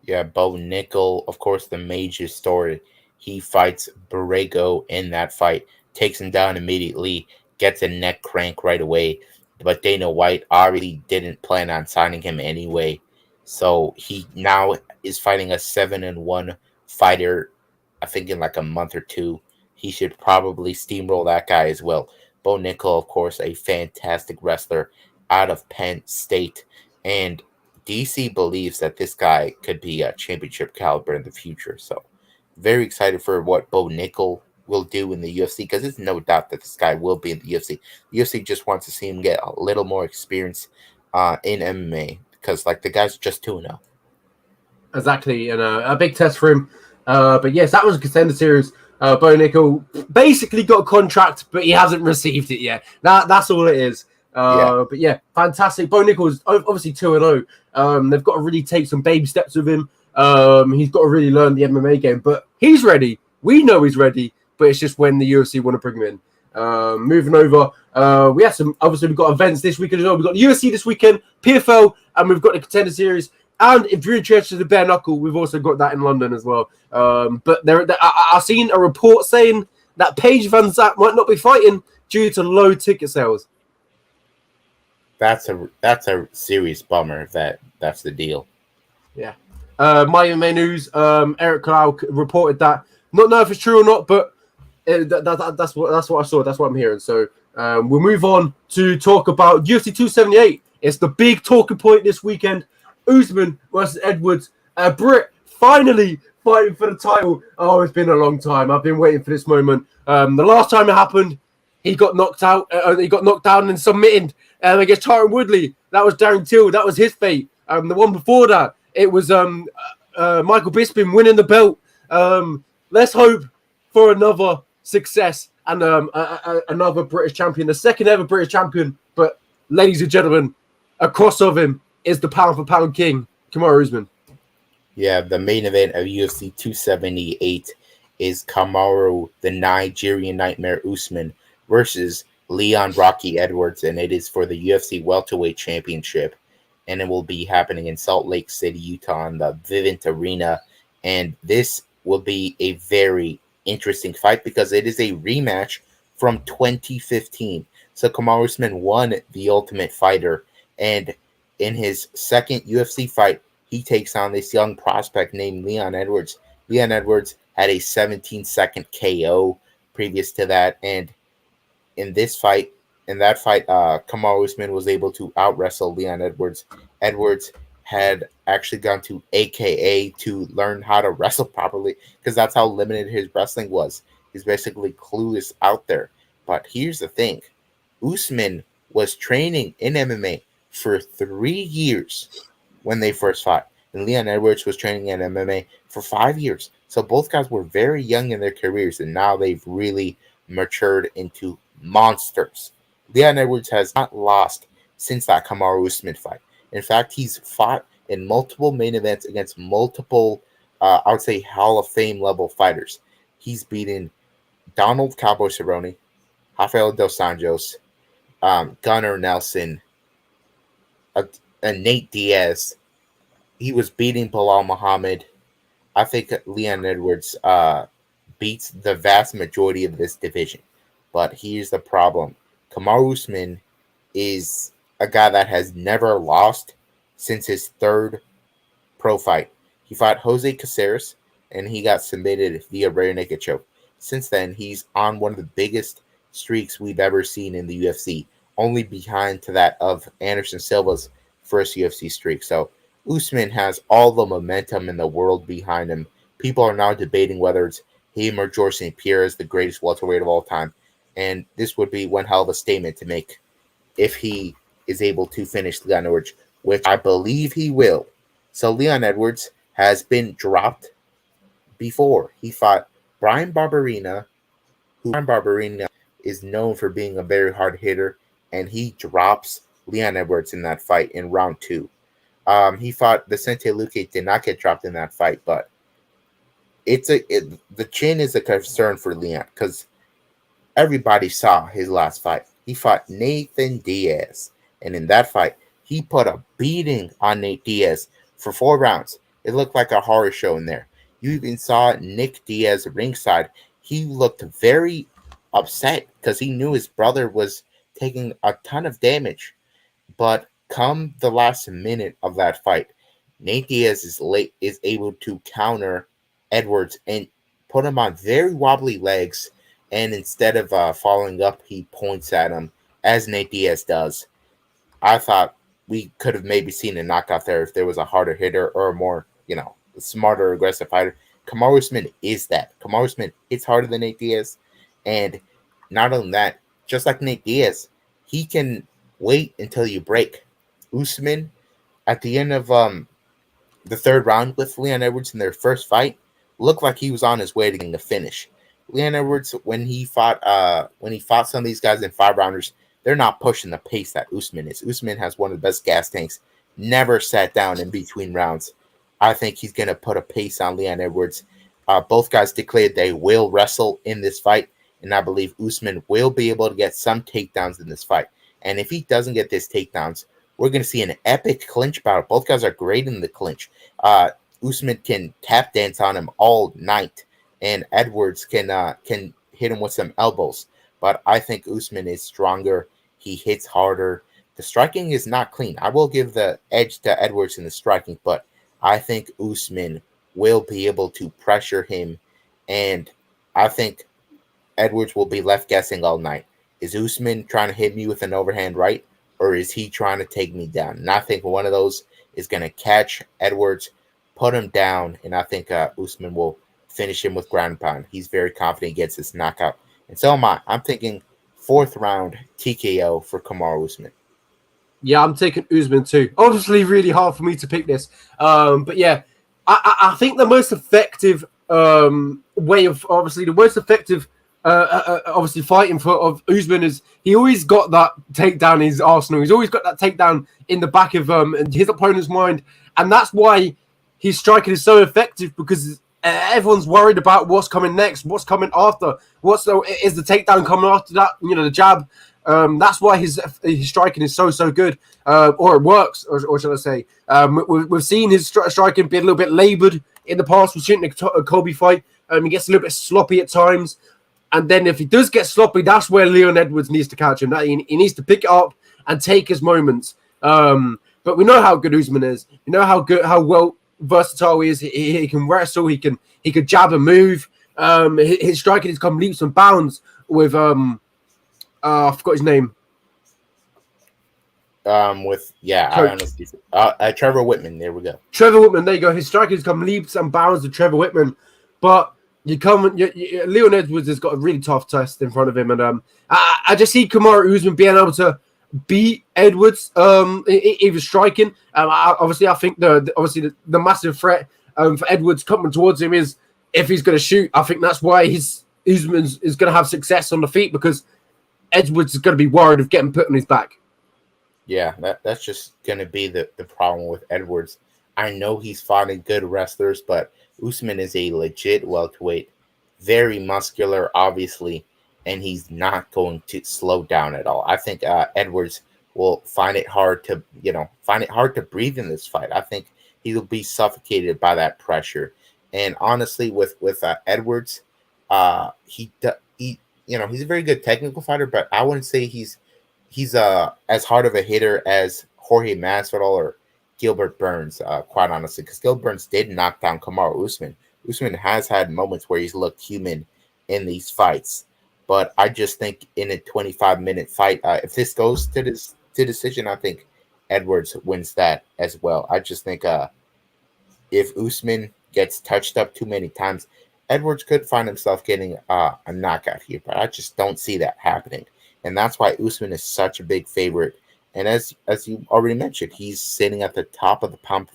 Yeah, Bo Nickel, of course, the major story. He fights Borrego in that fight, takes him down immediately, gets a neck crank right away. But Dana White already didn't plan on signing him anyway. So he now is fighting a 7-1 fighter, I think in like a month or two. He should probably steamroll that guy as well. Bo Nickel, of course, a fantastic wrestler out of Penn State. And DC believes that this guy could be a championship caliber in the future. So very excited for what Bo Nickel will do in the UFC because there's no doubt that this guy will be in the UFC. The UFC just wants to see him get a little more experience in MMA because like the guy's just 2-0. Exactly, and a big test for him. But yes, that was a Contender Series. Bo Nickel basically got a contract, but he hasn't received it yet. That's all it is. But yeah, fantastic. Bo Nickel is obviously 2-0. They've got to really take some baby steps with him. He's got to really learn the MMA game, but he's ready. We know he's ready, but it's just when the UFC want to bring him in. Moving over, we have we've got events this weekend as well. We've got the UFC this weekend, PFL, and we've got the Contender Series. And if you're interested in the bare knuckle, we've also got that in London as well. But I've seen a report saying that Paige Van Zant might not be fighting due to low ticket sales. That's a serious bummer if that's the deal. Yeah. My MMA news, Eric Clow reported that. Not know if it's true or not, but that's what I saw. That's what I'm hearing. So we'll move on to talk about UFC 278. It's the big talking point this weekend. Usman versus Edwards. Britt finally fighting for the title. Oh, it's been a long time. I've been waiting for this moment. The last time it happened, he got knocked out. He got knocked down and submitted against Tyron Woodley. That was Darren Till. That was his fate. The one before that, it was Michael Bisping winning the belt. Let's hope for another success and another British champion, the second ever British champion. But ladies and gentlemen, across of him is the pound for pound king, Kamaru Usman. Yeah, the main event of UFC 278 is Kamaru, the Nigerian Nightmare Usman, versus Leon Rocky Edwards, and it is for the UFC Welterweight Championship, and it will be happening in Salt Lake City, Utah, in the Vivint Arena, and this will be a very interesting fight because it is a rematch from 2015. So Kamaru Usman won the Ultimate Fighter, and in his second UFC fight, he takes on this young prospect named Leon Edwards. Leon Edwards had a 17-second KO previous to that, and in that fight, Kamaru Usman was able to out-wrestle Leon Edwards. Edwards had actually gone to AKA to learn how to wrestle properly because that's how limited his wrestling was. He's basically clueless out there. But here's the thing. Usman was training in MMA for 3 years when they first fought. And Leon Edwards was training in MMA for 5 years. So both guys were very young in their careers, and now they've really matured into monsters. Leon Edwards has not lost since that Kamaru Usman fight. In fact, he's fought in multiple main events against multiple, I would say, Hall of Fame level fighters. He's beaten Donald Cowboy Cerrone, Rafael dos Anjos, Gunnar Nelson, and Nate Diaz. He was beating Bilal Muhammad. I think Leon Edwards beats the vast majority of this division. But here's the problem. Kamaru Usman is a guy that has never lost since his third pro fight. He fought Jose Caceres, and he got submitted via rear naked choke. Since then, he's on one of the biggest streaks we've ever seen in the UFC, only behind to that of Anderson Silva's first UFC streak. So Usman has all the momentum in the world behind him. People are now debating whether it's him or George St. Pierre is the greatest welterweight of all time. And this would be one hell of a statement to make if he is able to finish Leon Edwards, which I believe he will. So Leon Edwards has been dropped before. He fought Brian Barberena, who Brian Barberena is known for being a very hard hitter, and he drops Leon Edwards in that fight in round 2. He fought Vicente Luque, did not get dropped in that fight, but the chin is a concern for Leon because everybody saw his last fight. He fought Nathan Diaz, and in that fight, he put a beating on Nate Diaz for 4 rounds. It looked like a horror show in there. You even saw Nick Diaz ringside. He looked very upset because he knew his brother was taking a ton of damage. But come the last minute of that fight, Nate Diaz is able to counter Edwards and put him on very wobbly legs. And instead of following up, he points at him, as Nate Diaz does. I thought we could have maybe seen a knockout there if there was a harder hitter or a more, smarter, aggressive fighter. Kamaru Usman is that. Kamaru Usman hits harder than Nate Diaz. And not only that, just like Nate Diaz, he can wait until you break. Usman, at the end of the third round with Leon Edwards in their first fight, looked like he was on his way to getting the finish. Leon Edwards, when he fought some of these guys in 5-rounders, they're not pushing the pace that Usman is. Usman has one of the best gas tanks, never sat down in between rounds. I think he's going to put a pace on Leon Edwards. Both guys declared they will wrestle in this fight, and I believe Usman will be able to get some takedowns in this fight. And if he doesn't get these takedowns, we're going to see an epic clinch battle. Both guys are great in the clinch. Usman can tap dance on him all night, and Edwards can hit him with some elbows. But I think Usman is stronger. He hits harder. The striking is not clean. I will give the edge to Edwards in the striking, but I think Usman will be able to pressure him, and I think Edwards will be left guessing all night. Is Usman trying to hit me with an overhand right, or is he trying to take me down? And I think one of those is going to catch Edwards, put him down, and I think Usman will finish him with ground and pound. He's very confident he gets this knockout. And so am I. I'm thinking 4th round TKO for Kamaru Usman. Yeah, I'm taking Usman too. Obviously, really hard for me to pick this. But yeah, I think the most effective way of obviously fighting of Usman is he always got that takedown in his arsenal. He's always got that takedown in the back of his opponent's mind, and that's why his striking is so effective, because everyone's worried about what's coming next, what's coming after, is the takedown coming after that? The jab. That's why his striking is so good, or it works, or shall I say? We've seen his striking be a little bit laboured in the past. We've seen a Kobe fight. He gets a little bit sloppy at times, and then if he does get sloppy, that's where Leon Edwards needs to catch him. He needs to pick it up and take his moments. But we know how good Usman is. We know how well versatile he is. He can wrestle. He can jab and move. His striking has come leaps and bounds with I forgot his name. Trevor Whitman. There we go. Trevor Whitman. There you go. His striking has come leaps and bounds with Trevor Whitman, but Leon Edwards has got a really tough test in front of him, and I just see Kamaru Usman being able to beat Edwards, even striking. Obviously, I think the massive threat for Edwards coming towards him is if he's going to shoot. I think that's why Usman is going to have success on the feet, because Edwards is going to be worried of getting put on his back. Yeah, that's just going to be the problem with Edwards. I know he's fighting good wrestlers, but Usman is a legit welterweight, very muscular, obviously, and he's not going to slow down at all. I think Edwards will find it hard to, breathe in this fight. I think he'll be suffocated by that pressure. And honestly, with Edwards, he's a very good technical fighter, but I wouldn't say he's as hard of a hitter as Jorge Masvidal or Gilbert Burns, quite honestly, because Gilbert Burns did knock down Kamaru Usman. Usman has had moments where he's looked human in these fights, but I just think in a 25-minute fight, if this goes to decision, I think Edwards wins that as well. I just think if Usman gets touched up too many times, Edwards could find himself getting a knockout here, but I just don't see that happening. And that's why Usman is such a big favorite. And as you already mentioned, he's sitting at the top of the pound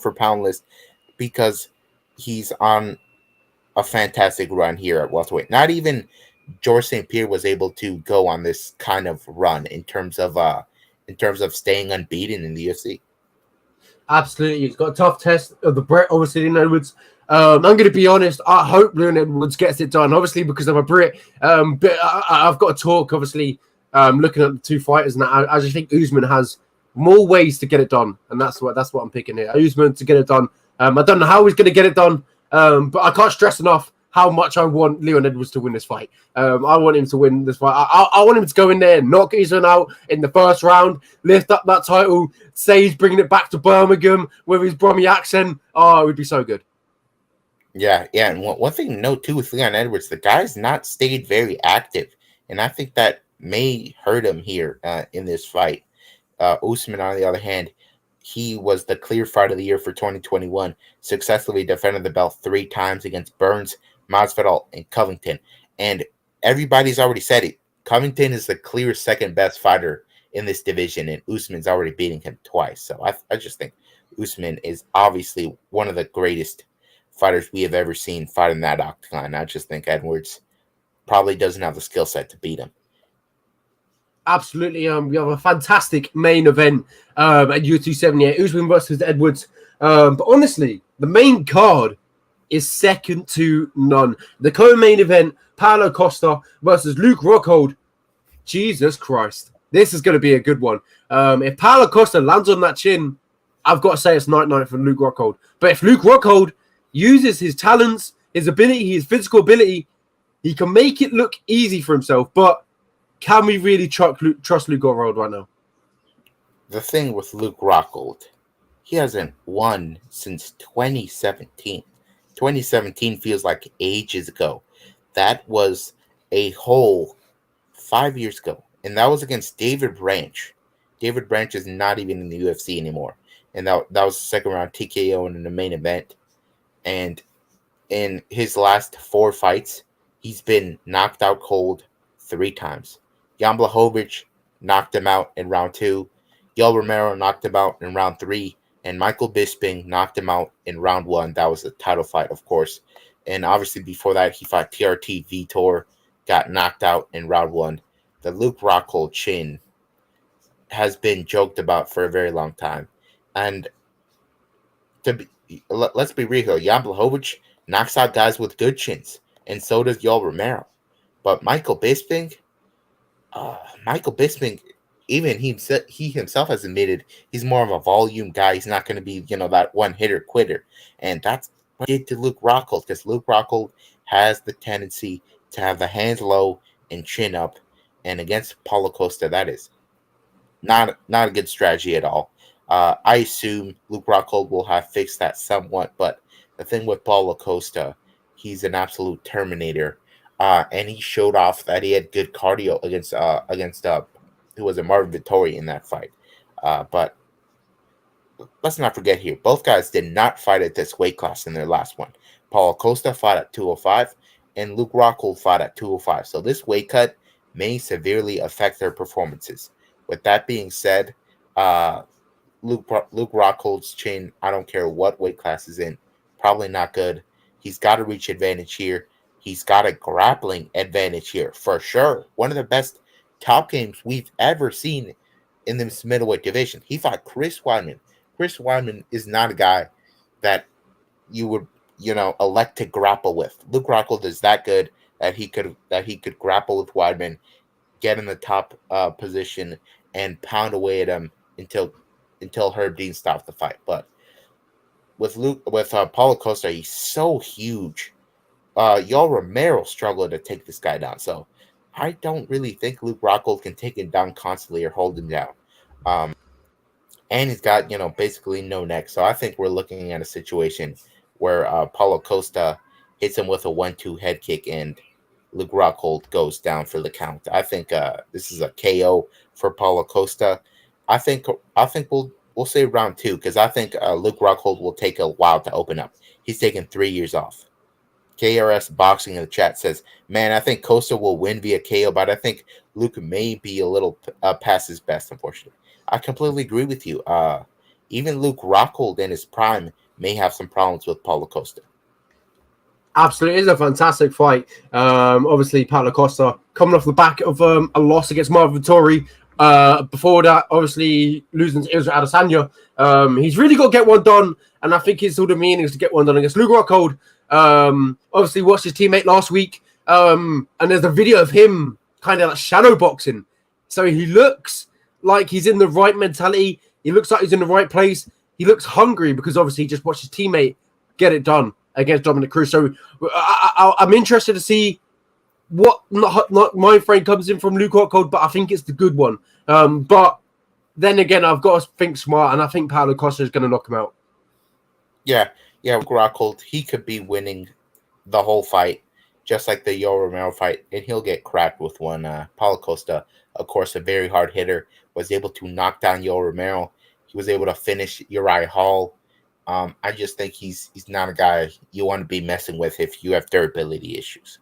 for pound list because he's on a fantastic run here at welterweight. Not even George St. Pierre was able to go on this kind of run in terms of staying unbeaten in the UFC. Absolutely, he's got a tough test of the Brit. Obviously, Leon Edwards. I'm going to be honest. I hope Leon Edwards gets it done. Obviously, because I'm a Brit. But I've got to talk. Obviously, looking at the two fighters, and I just think Usman has more ways to get it done, and that's what I'm picking here. Usman to get it done. I don't know how he's going to get it done, but I can't stress enough how much I want Leon Edwards to win this fight. I want him to win this fight. I want him to go in there, knock Usman out in the first round, lift up that title, say he's bringing it back to Birmingham with his Brummy accent. Oh, it would be so good. Yeah. And one thing to note, too, with Leon Edwards, the guy's not stayed very active, and I think that may hurt him here in this fight. Usman, on the other hand, he was the clear fight of the year for 2021, successfully defended the belt 3 times against Burns, Masvidal, and Covington. And everybody's already said it. Covington is the clear second best fighter in this division, and Usman's already beating him twice. So I just think Usman is obviously one of the greatest fighters we have ever seen fight in that octagon. I just think Edwards probably doesn't have the skill set to beat him. Absolutely. We have a fantastic main event at UFC 78. Usman versus Edwards. But honestly, the main card is second to none. The co-main event, Paulo Costa versus Luke Rockhold. Jesus Christ. This is going to be a good one. If Paulo Costa lands on that chin, I've got to say it's night-night for Luke Rockhold. But if Luke Rockhold uses his talents, his ability, his physical ability, he can make it look easy for himself. But can we really trust Luke Rockhold right now? The thing with Luke Rockhold, he hasn't won since 2017. 2017 feels like ages ago. That was a whole 5 years ago. And that was against David Branch. David Branch is not even in the UFC anymore. And that was the second round TKO in the main event. And in his last 4 fights, he's been knocked out cold 3 times. Jan Blachowicz knocked him out in round 2. Yoel Romero knocked him out in round 3. And Michael Bisping knocked him out in round 1. That was the title fight, of course. And obviously before that, he fought TRT Vitor, got knocked out in round 1. The Luke Rockhold chin has been joked about for a very long time. And let's be real here. Jan Blachowicz knocks out guys with good chins, and so does Yoel Romero. But Michael Bisping, even he himself has admitted he's more of a volume guy. He's not going to be, that one-hitter quitter. And that's what he did to Luke Rockhold, because Luke Rockhold has the tendency to have the hands low and chin up. And against Paulo Costa, that is not a good strategy at all. I assume Luke Rockhold will have fixed that somewhat, but the thing with Paulo Costa, he's an absolute terminator. And he showed off that he had good cardio against who was a Marvin Vettori in that fight. But let's not forget here, both guys did not fight at this weight class in their last one. Paulo Costa fought at 205, and Luke Rockhold fought at 205. So this weight cut may severely affect their performances. With that being said, Luke Rockhold's chin, I don't care what weight class is in, probably not good. He's got a reach advantage here. He's got a grappling advantage here, for sure. One of the best top games we've ever seen in this middleweight division. He fought Chris Weidman. Chris Weidman is not a guy that you would, elect to grapple with. Luke Rockhold is that good that he could grapple with Weidman, get in the top position, and pound away at him until Herb Dean stopped the fight. But with Paulo Costa, he's so huge. Yoel Romero struggled to take this guy down. So I don't really think Luke Rockhold can take him down constantly or hold him down. And he's got, basically no neck. So I think we're looking at a situation where Paulo Costa hits him with a 1-2 head kick and Luke Rockhold goes down for the count. I think this is a KO for Paulo Costa. I think we'll say round 2 because I think Luke Rockhold will take a while to open up. He's taken 3 years off. KRS Boxing in the chat says, man, I think Costa will win via KO, but I think Luke may be a little past his best, unfortunately. I completely agree with you. Even Luke Rockhold in his prime may have some problems with Paulo Costa. Absolutely, it is a fantastic fight. Obviously, Paulo Costa coming off the back of a loss against Marvin Vettori. Before that, obviously losing to Israel Adesanya. He's really got to get one done, and I think his sort of meaning is to get one done against Luke Rockhold. Obviously watched his teammate last week, and there's a video of him kind of like shadow boxing. So he looks like he's in the right mentality. He looks like he's in the right place. He looks hungry because obviously he just watched his teammate get it done against Dominic Cruz. So I'm interested to see what not mind frame comes in from Luke Rockhold, but I think it's the good one. But then again, I've got to think smart, and I think Paulo Costa is going to knock him out. Yeah, Luke Rockhold, he could be winning the whole fight, just like the Yoel Romero fight, and he'll get cracked with one. Paulo Costa, of course, a very hard hitter, was able to knock down Yoel Romero. He was able to finish Uriah Hall. I just think he's not a guy you want to be messing with if you have durability issues.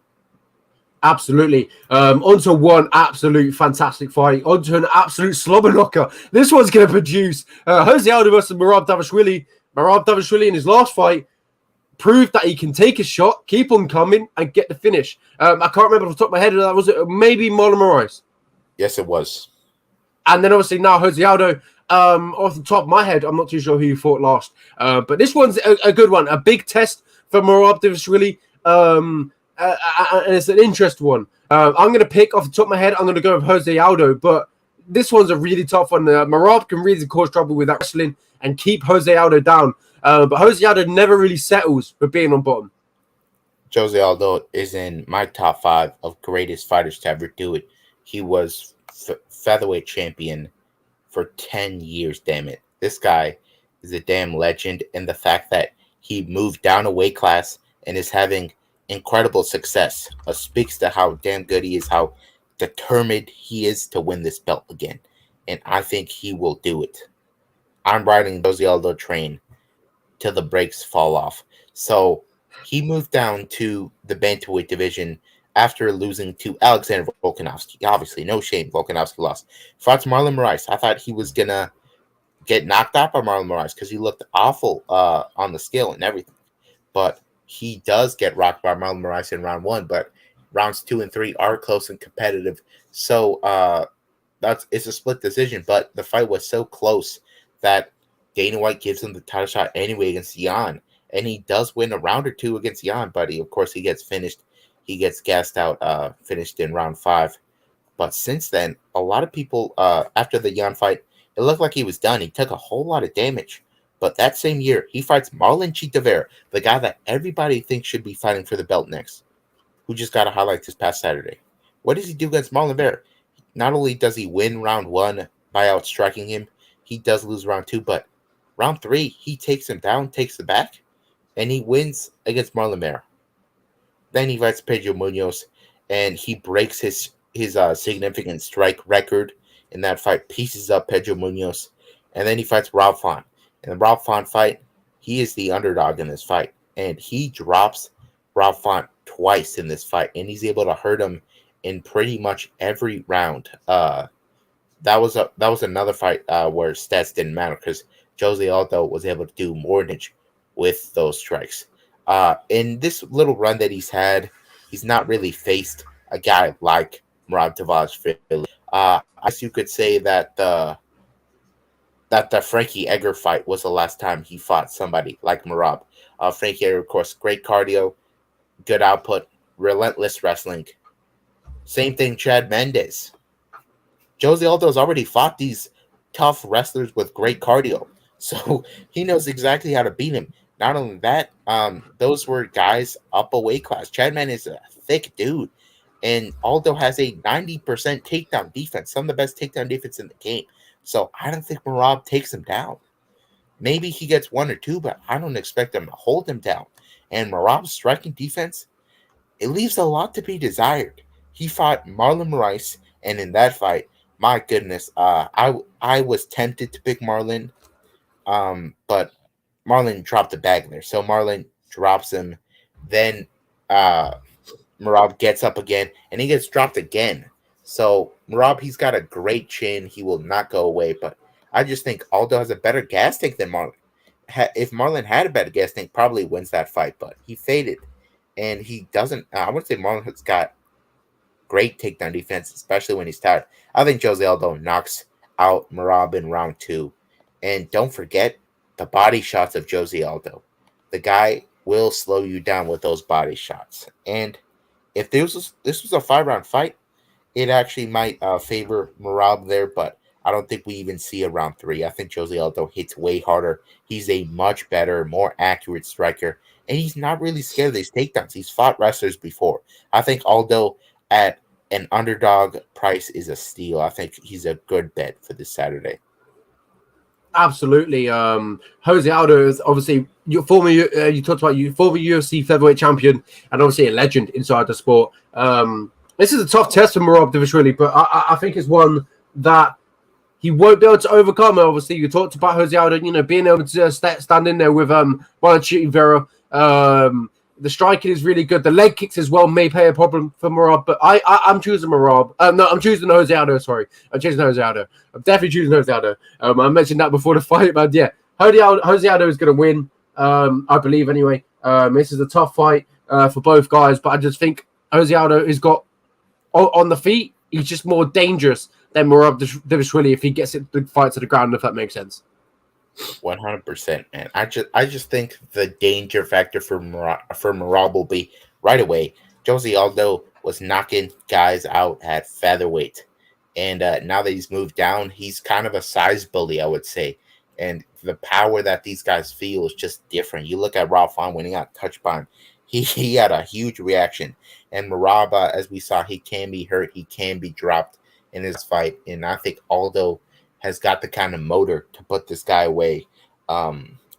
Absolutely. Onto one absolute fantastic fight. Onto an absolute slobber knocker. This one's going to produce Jose Aldo versus Merab Dvalishvili. Merab Dvalishvili in his last fight proved that he can take a shot, keep on coming, and get the finish. I can't remember off the top of my head. Was it maybe Marlon Vera? Yes, it was. And then obviously now Jose Aldo. Off the top of my head, I'm not too sure who you fought last. But this one's a good one. A big test for Merab Dvalishvili. And it's an interesting one. I'm going to pick off the top of my head. I'm going to go with Jose Aldo, but this one's a really tough one. Merab can really cause trouble with that wrestling and keep Jose Aldo down. But Jose Aldo never really settles for being on bottom. Jose Aldo is in my top 5 of greatest fighters to ever do it. He was featherweight champion for 10 years, damn it. This guy is a damn legend, and the fact that he moved down a weight class and is having incredible success speaks to how damn good he is, how determined he is to win this belt again. And I think he will do it. I'm riding Jose Aldo train till the brakes fall off. So he moved down to the bantamweight division after losing to Alexander Volkanovski. Obviously, no shame, Volkanovski lost. Fought Marlon Vera. I thought he was going to get knocked out by Marlon Vera because he looked awful on the scale and everything. But he does get rocked by Marlon Vera in round 1, but rounds 2 and 3 are close and competitive. So it's a split decision, but the fight was so close that Dana White gives him the title shot anyway against Jan, and he does win a round or 2 against Jan, but of course he gets finished. He gets gassed out, finished in round 5. But since then, a lot of people, after the Jan fight, it looked like he was done. He took a whole lot of damage. But that same year, he fights Marlon Cheetah Vera, the guy that everybody thinks should be fighting for the belt next, who just got a highlight this past Saturday. What does he do against Marlon Vera? Not only does he win round 1 by outstriking him, he does lose round 2, but round 3, he takes him down, takes the back, and he wins against Marlon Vera. Then he fights Pedro Munoz, and he breaks his significant strike record in that fight, pieces up Pedro Munoz, and then he fights Rob Font. In the Rob Font fight, he is the underdog in this fight, and he drops Rob Font twice in this fight, and he's able to hurt him in pretty much every round. That was another fight where stats didn't matter because Jose Aldo was able to do more damage with those strikes. In this little run that he's had, he's not really faced a guy like Merab Dvalishvili. I guess you could say that the that the Frankie Edgar fight was the last time he fought somebody like Merab. Frankie Edgar, of course, great cardio, good output, relentless wrestling. Same thing, Chad Mendes. Jose Aldo's already fought these tough wrestlers with great cardio, so he knows exactly how to beat him. Not only that, those were guys up a weight class. Chad Mendes is a thick dude, and Aldo has a 90% takedown defense, some of the best takedown defense in the game. So I don't think Merab takes him down. Maybe he gets one or two, but I don't expect him to hold him down. And Merab's striking defense, it leaves a lot to be desired. He fought Marlon Rice, and in that fight, my goodness, I was tempted to pick Marlon, but Marlon dropped the bag there. So Marlon drops him. Then Merab gets up again, and he gets dropped again. So Merab, he's got a great chin. He will not go away. But I just think Aldo has a better gas tank than Marlon. If Marlon had a better gas tank, probably wins that fight. But he faded, and he doesn't. I would say Marlon has got great takedown defense, especially when he's tired. I think Jose Aldo knocks out Merab in round 2. And don't forget the body shots of Jose Aldo. The guy will slow you down with those body shots. And if this was a 5-round fight, it actually might favor Merab there, but I don't think we even see a round 3. I think Jose Aldo hits way harder. He's a much better, more accurate striker, and he's not really scared of these takedowns. He's fought wrestlers before. I think Aldo at an underdog price is a steal. I think he's a good bet for this Saturday. Absolutely. Jose Aldo is obviously your former. You talked about you former UFC featherweight champion and obviously a legend inside the sport. This is a tough test for Merab Dvalishvili, but I think it's one that he won't be able to overcome. Obviously, you talked about Jose Aldo, being able to stand in there with Marlon Vera. The striking is really good. The leg kicks as well may play a problem for Merab, but I'm choosing Merab. No, I'm choosing Jose Aldo. Sorry, I'm choosing Jose Aldo. I'm definitely choosing Jose Aldo. I mentioned that before the fight, but yeah, Jose Aldo is going to win. I believe anyway. This is a tough fight for both guys, but I just think Jose Aldo has got on the feet. He's just more dangerous than Merab Dvalishvili if he gets the fight to the ground. If that makes sense. 100%, man. I just think the danger factor for Merab will be right away. Jose Aldo was knocking guys out at featherweight, and now that he's moved down, he's kind of a size bully, I would say. And the power that these guys feel is just different. You look at Rafael when he got touched by him, he had a huge reaction. And Merab, as we saw, he can be hurt, he can be dropped in his fight, and I think Aldo has got the kind of motor to put this guy away,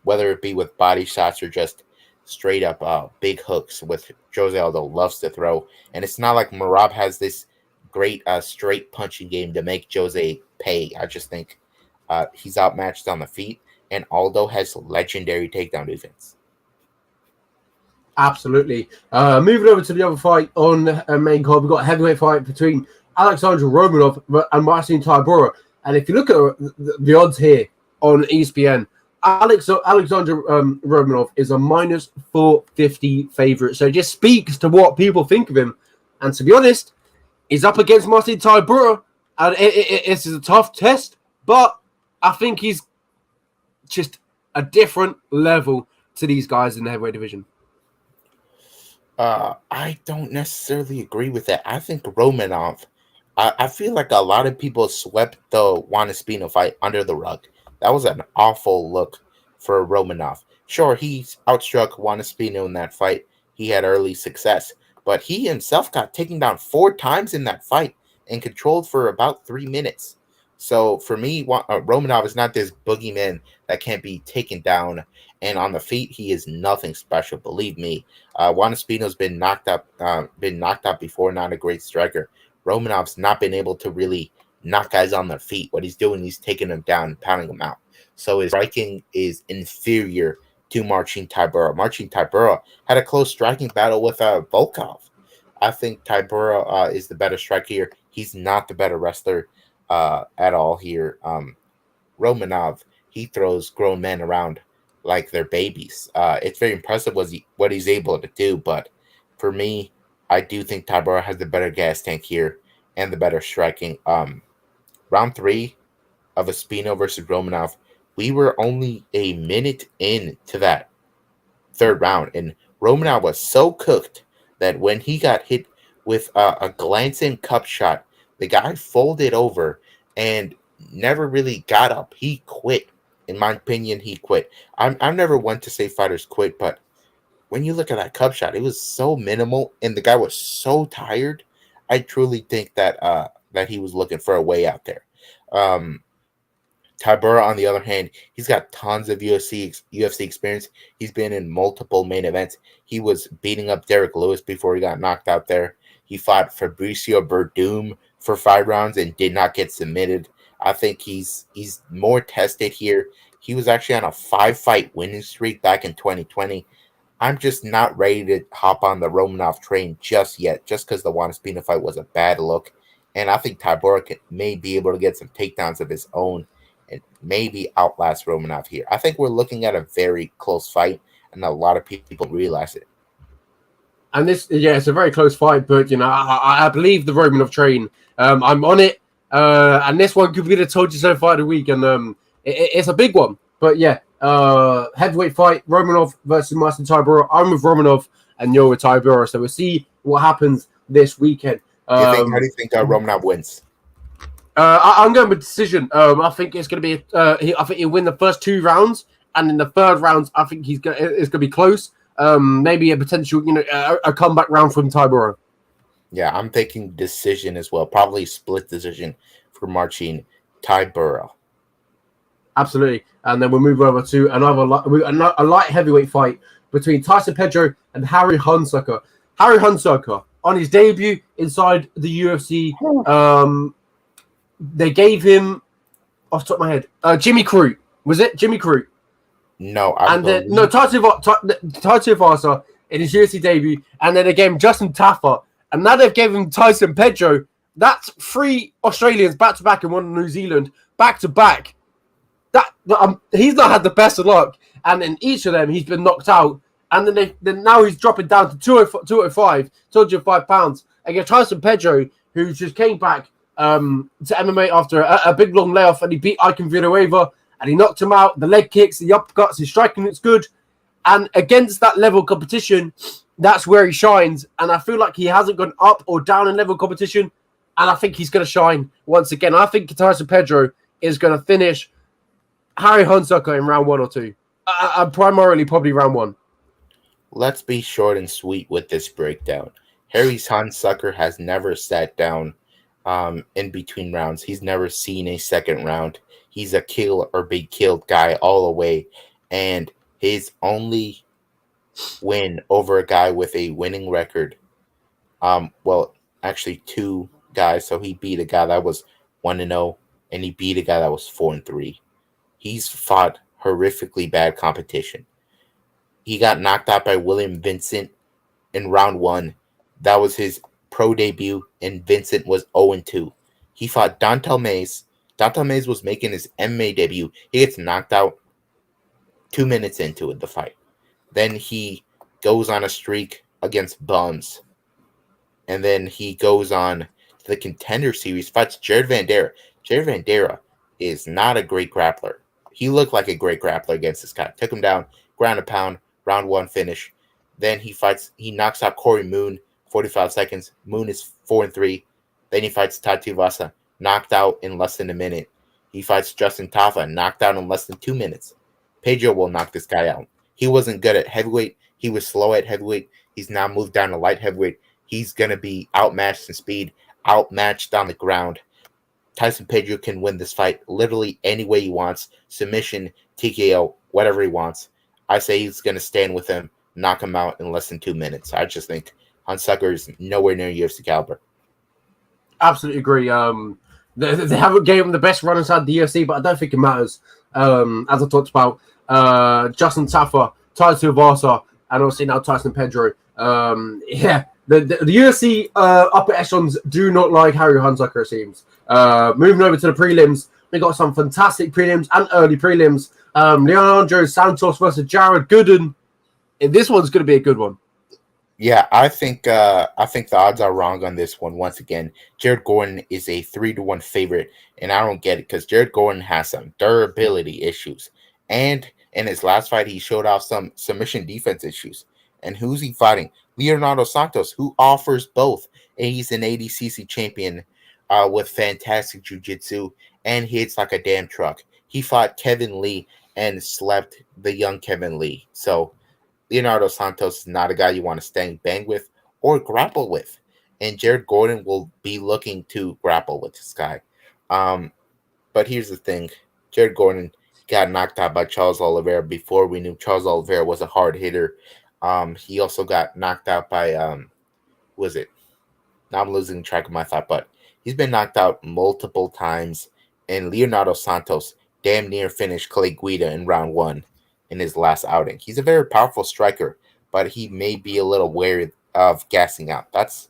whether it be with body shots or just straight up big hooks, with Jose Aldo loves to throw. And it's not like Merab has this great straight punching game to make Jose pay. I just think he's outmatched on the feet, and Aldo has legendary takedown defense. Absolutely. Moving over to the other fight on main card, we've got a heavyweight fight between Alexander Romanov and Marcin Tybura. And if you look at the odds here on ESPN, Alexander Romanov is a minus 450 favorite. So it just speaks to what people think of him. And to be honest, he's up against Marcin Tybura. And it's a tough test, but I think he's just a different level to these guys in the heavyweight division. I don't necessarily agree with that. I think Romanov, I feel like a lot of people swept the Juan Espino fight under the rug. That was an awful look for Romanov. Sure, he outstruck Juan Espino in that fight. He had early success, but he himself got taken down 4 times in that fight and controlled for about 3 minutes. So for me, Romanov is not this boogeyman that can't be taken down. And on the feet, he is nothing special. Believe me, Juan Espino's been knocked out before. Not a great striker. Romanov's not been able to really knock guys on their feet. What he's doing, he's taking them down and pounding them out. So his striking is inferior to Marcin Tybura. Marcin Tybura had a close striking battle with Volkov. I think Tybura is the better striker here. He's not the better wrestler at all here. Romanov, he throws grown men around like they're babies. It's very impressive what he's able to do, but for me, I do think Tybura has the better gas tank here and the better striking. Round 3, of Espino versus Romanov, we were only a minute into that third round, and Romanov was so cooked that when he got hit with a glancing cup shot, the guy folded over and never really got up. He quit. In my opinion, he quit. I'm never one to say fighters quit, but when you look at that cup shot, it was so minimal, and the guy was so tired. I truly think that that he was looking for a way out there. Tybura, on the other hand, he's got tons of UFC experience. He's been in multiple main events. He was beating up Derek Lewis before he got knocked out there. He fought Fabricio Verdum for 5 rounds and did not get submitted. I think he's more tested here. He was actually on a 5-fight winning streak back in 2020. I'm just not ready to hop on the Romanov train just yet, just because the Juan Espino fight was a bad look. And I think Tybura may be able to get some takedowns of his own and maybe outlast Romanov here. I think we're looking at a very close fight, and a lot of people realize it. And this, it's a very close fight, but, I believe the Romanov train. I'm on it, and this one could be the told you so fight of the week, and it's a big one. But, heavyweight fight, Romanov versus Marcin Tybura. I'm with Romanov, and you're with Tybura, so we'll see what happens this weekend. How do you think Romanov wins? I'm going with decision. I think it's going to be. I think he'll win the first 2 rounds, and in the third round, I think it's going to be close. Maybe a potential, a comeback round from Tybura. Yeah, I'm thinking decision as well. Probably split decision for Marcin Tybura. Absolutely, and then we'll move over to a light heavyweight fight between Tyson Pedro and Harry Hunsucker. Harry Hunsucker on his debut inside the UFC. They gave him, off the top of my head, Jimmy Crute. Was it Jimmy Crute? No, Taito Vasa in his UFC debut, and then they gave him Justin Taffa, and now they've given him Tyson Pedro. That's 3 Australians back to back and 1 New Zealand back to back. He's not had the best of luck, and in each of them he's been knocked out, and then now he's dropping down to 205 pounds against Tyson Pedro, who just came back to MMA after a big long layoff, and he beat Icon Villanueva, and he knocked him out. The leg kicks, the uppercuts, his striking looks good, and against that level of competition, that's where he shines. And I feel like he hasn't gone up or down in level of competition, and I think he's going to shine once again. I think Tyson Pedro is going to finish Harry Hunsucker in round 1 or 2. Primarily, probably round 1. Let's be short and sweet with this breakdown. Harry Hunsucker has never sat down in between rounds. He's never seen a second round. He's a kill or be killed guy all the way. And his only win over a guy with a winning record, actually 2 guys. So he beat a guy that was 1-0, and he beat a guy that was 4-3. He's fought horrifically bad competition. He got knocked out by William Vincent in round 1. That was his pro debut, and Vincent was 0-2. He fought Dontel Mays. Dontel Mays was making his MMA debut. He gets knocked out 2 minutes into the fight. Then he goes on a streak against bums. And then he goes on to the Contender Series, fights Jared Vanderaa. Jared Vanderaa is not a great grappler. He looked like a great grappler against this guy. Took him down, ground and pound, round 1 finish. Then he knocks out Corey Moon, 45 seconds. Moon is 4-3. Then he fights Taito Vasa, knocked out in less than a minute. He fights Justin Taffa, knocked out in less than 2 minutes. Pedro will knock this guy out. He wasn't good at heavyweight. He was slow at heavyweight. He's now moved down to light heavyweight. He's going to be outmatched in speed, outmatched on the ground. Tyson Pedro can win this fight literally any way he wants. Submission, TKO, whatever he wants. I say he's going to stand with him, knock him out in less than 2 minutes. I just think Hunsucker is nowhere near UFC caliber. Absolutely agree. They haven't gave him the best run inside the UFC, but I don't think it matters. As I talked about, Justin Taffa, Taito Vasa, and obviously now Tyson Pedro. The UFC upper echelons do not like Harry Hunsucker, it seems. Moving over to the prelims, we got some fantastic prelims and early prelims. Leonardo Santos versus Jared Gooden. This one's going to be a good one. Yeah, I think the odds are wrong on this one. Once again, Jared Gordon is a 3-1 favorite, and I don't get it because Jared Gordon has some durability issues, and in his last fight, he showed off some submission defense issues. And who's he fighting? Leonardo Santos, who offers both, and he's an ADCC champion, with fantastic jiu-jitsu and hits like a damn truck. He fought Kevin Lee and slept the young Kevin Lee. So Leonardo Santos is not a guy you want to stand bang with or grapple with. And Jared Gordon will be looking to grapple with this guy. But here's the thing. Jared Gordon got knocked out by Charles Oliveira before we knew Charles Oliveira was a hard hitter. He also got knocked out by, who was it? Now I'm losing track of my thought, but he's been knocked out multiple times. And Leonardo Santos damn near finished Clay Guida in round 1 in his last outing. He's a very powerful striker, but he may be a little wary of gassing out. That's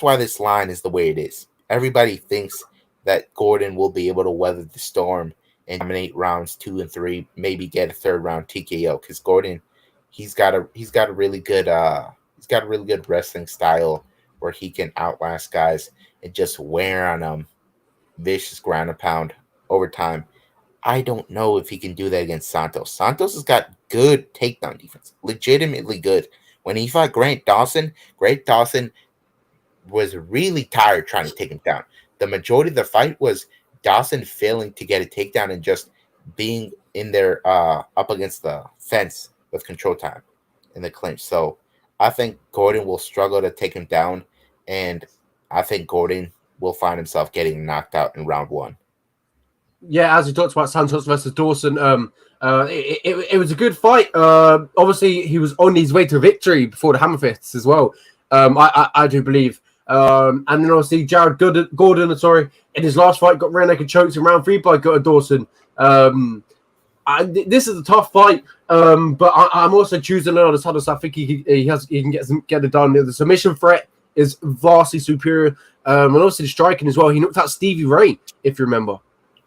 why this line is the way it is. Everybody thinks that Gordon will be able to weather the storm and dominate rounds 2 and 3, maybe get a third round TKO. Because Gordon, he's got a really good wrestling style where he can outlast guys and just wear on them, vicious ground and pound over time. I don't know if he can do that against Santos. Santos has got good takedown defense, legitimately good. When he fought Grant Dawson was really tired trying to take him down. The majority of the fight was Dawson failing to get a takedown and just being in there up against the fence with control time in the clinch. So I think Gordon will struggle to take him down, and I think Gordon will find himself getting knocked out in round 1. Yeah, as we talked about Santos versus Dawson, it was a good fight. Obviously, he was on his way to victory before the hammer fists as well. I do believe. And then obviously Jared Gordon, in his last fight got rear naked choked in round 3 by Dawson. This is a tough fight, but I'm also choosing Leonardo Santos. I think he can get it done. The submission threat is vastly superior, and obviously the striking as well. He knocked out Stevie Ray, if you remember.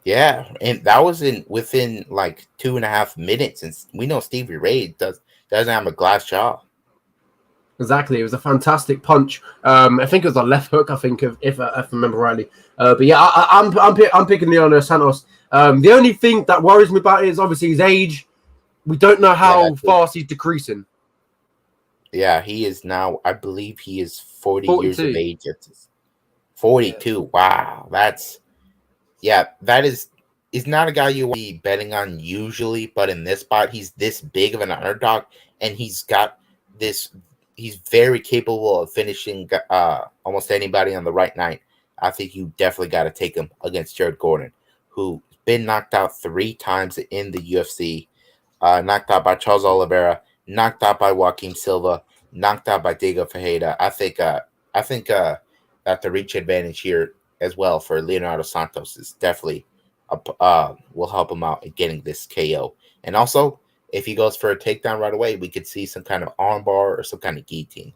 Yeah, and that was within like 2.5 minutes, and we know Stevie Ray doesn't have a glass jaw. Exactly, it was a fantastic punch. I think it was a left hook. I think if I remember rightly. But yeah, I'm picking Leonardo Santos. The only thing that worries me about it is obviously his age. We don't know how fast he's decreasing. Yeah, he is now. I believe he is 40 42. years of age. It's 42. Yeah. Wow, that is not a guy you want to be betting on usually, but in this spot, he's this big of an underdog, and he's got this. He's very capable of finishing almost anybody on the right night. I think you definitely got to take him against Jared Gordon, who's been knocked out 3 times in the UFC, knocked out by Charles Oliveira, knocked out by Joaquin Silva, knocked out by Diego Ferreira. I think that the reach advantage here as well for Leonardo Santos is definitely will help him out in getting this KO. And also, if he goes for a takedown right away, we could see some kind of armbar or some kind of guillotine.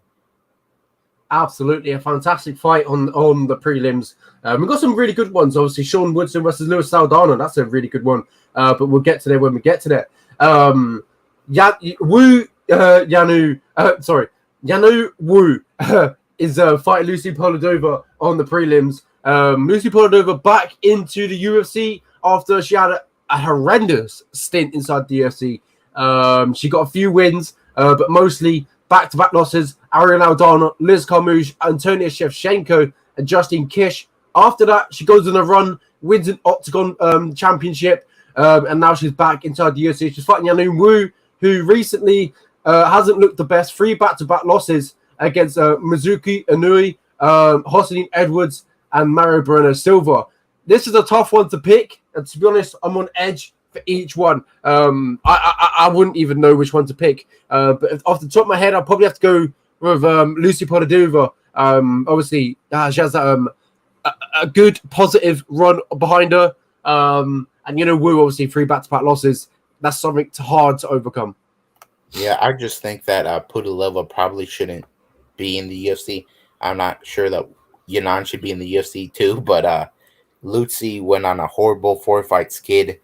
Absolutely, a fantastic fight on the prelims. We've got some really good ones. Obviously, Sean Woodson versus Luis Saldana. That's a really good one. But we'll get to that when we get to that. Yanu Wu is fighting Lucy Polidova on the prelims. Lucy Polidova back into the UFC after she had a horrendous stint inside the UFC. She got a few wins, but mostly back-to-back losses. Ariel Aldana, Liz Carmouche, Antonia Shevchenko, and Justine Kish. After that, she goes on a run, wins an Octagon championship, and now she's back inside the UFC. She's fighting Yanu Wu, who recently hasn't looked the best. 3 back-to-back losses against Mizuki Inui, Hossein Edwards, and Mario Moreno Silva. This is a tough one to pick, and to be honest, I'm on edge for each one. I wouldn't even know which one to pick. But off the top of my head, I'll probably have to go with Lucy Polidova. Obviously, she has a good positive run behind her. And Wu, obviously 3 back-to-back losses. That's something hard to overcome. Yeah, I just think that Polidova probably shouldn't be in the UFC. I'm not sure that Yanan should be in the UFC too, but Lucy went on a horrible 4-fight skid.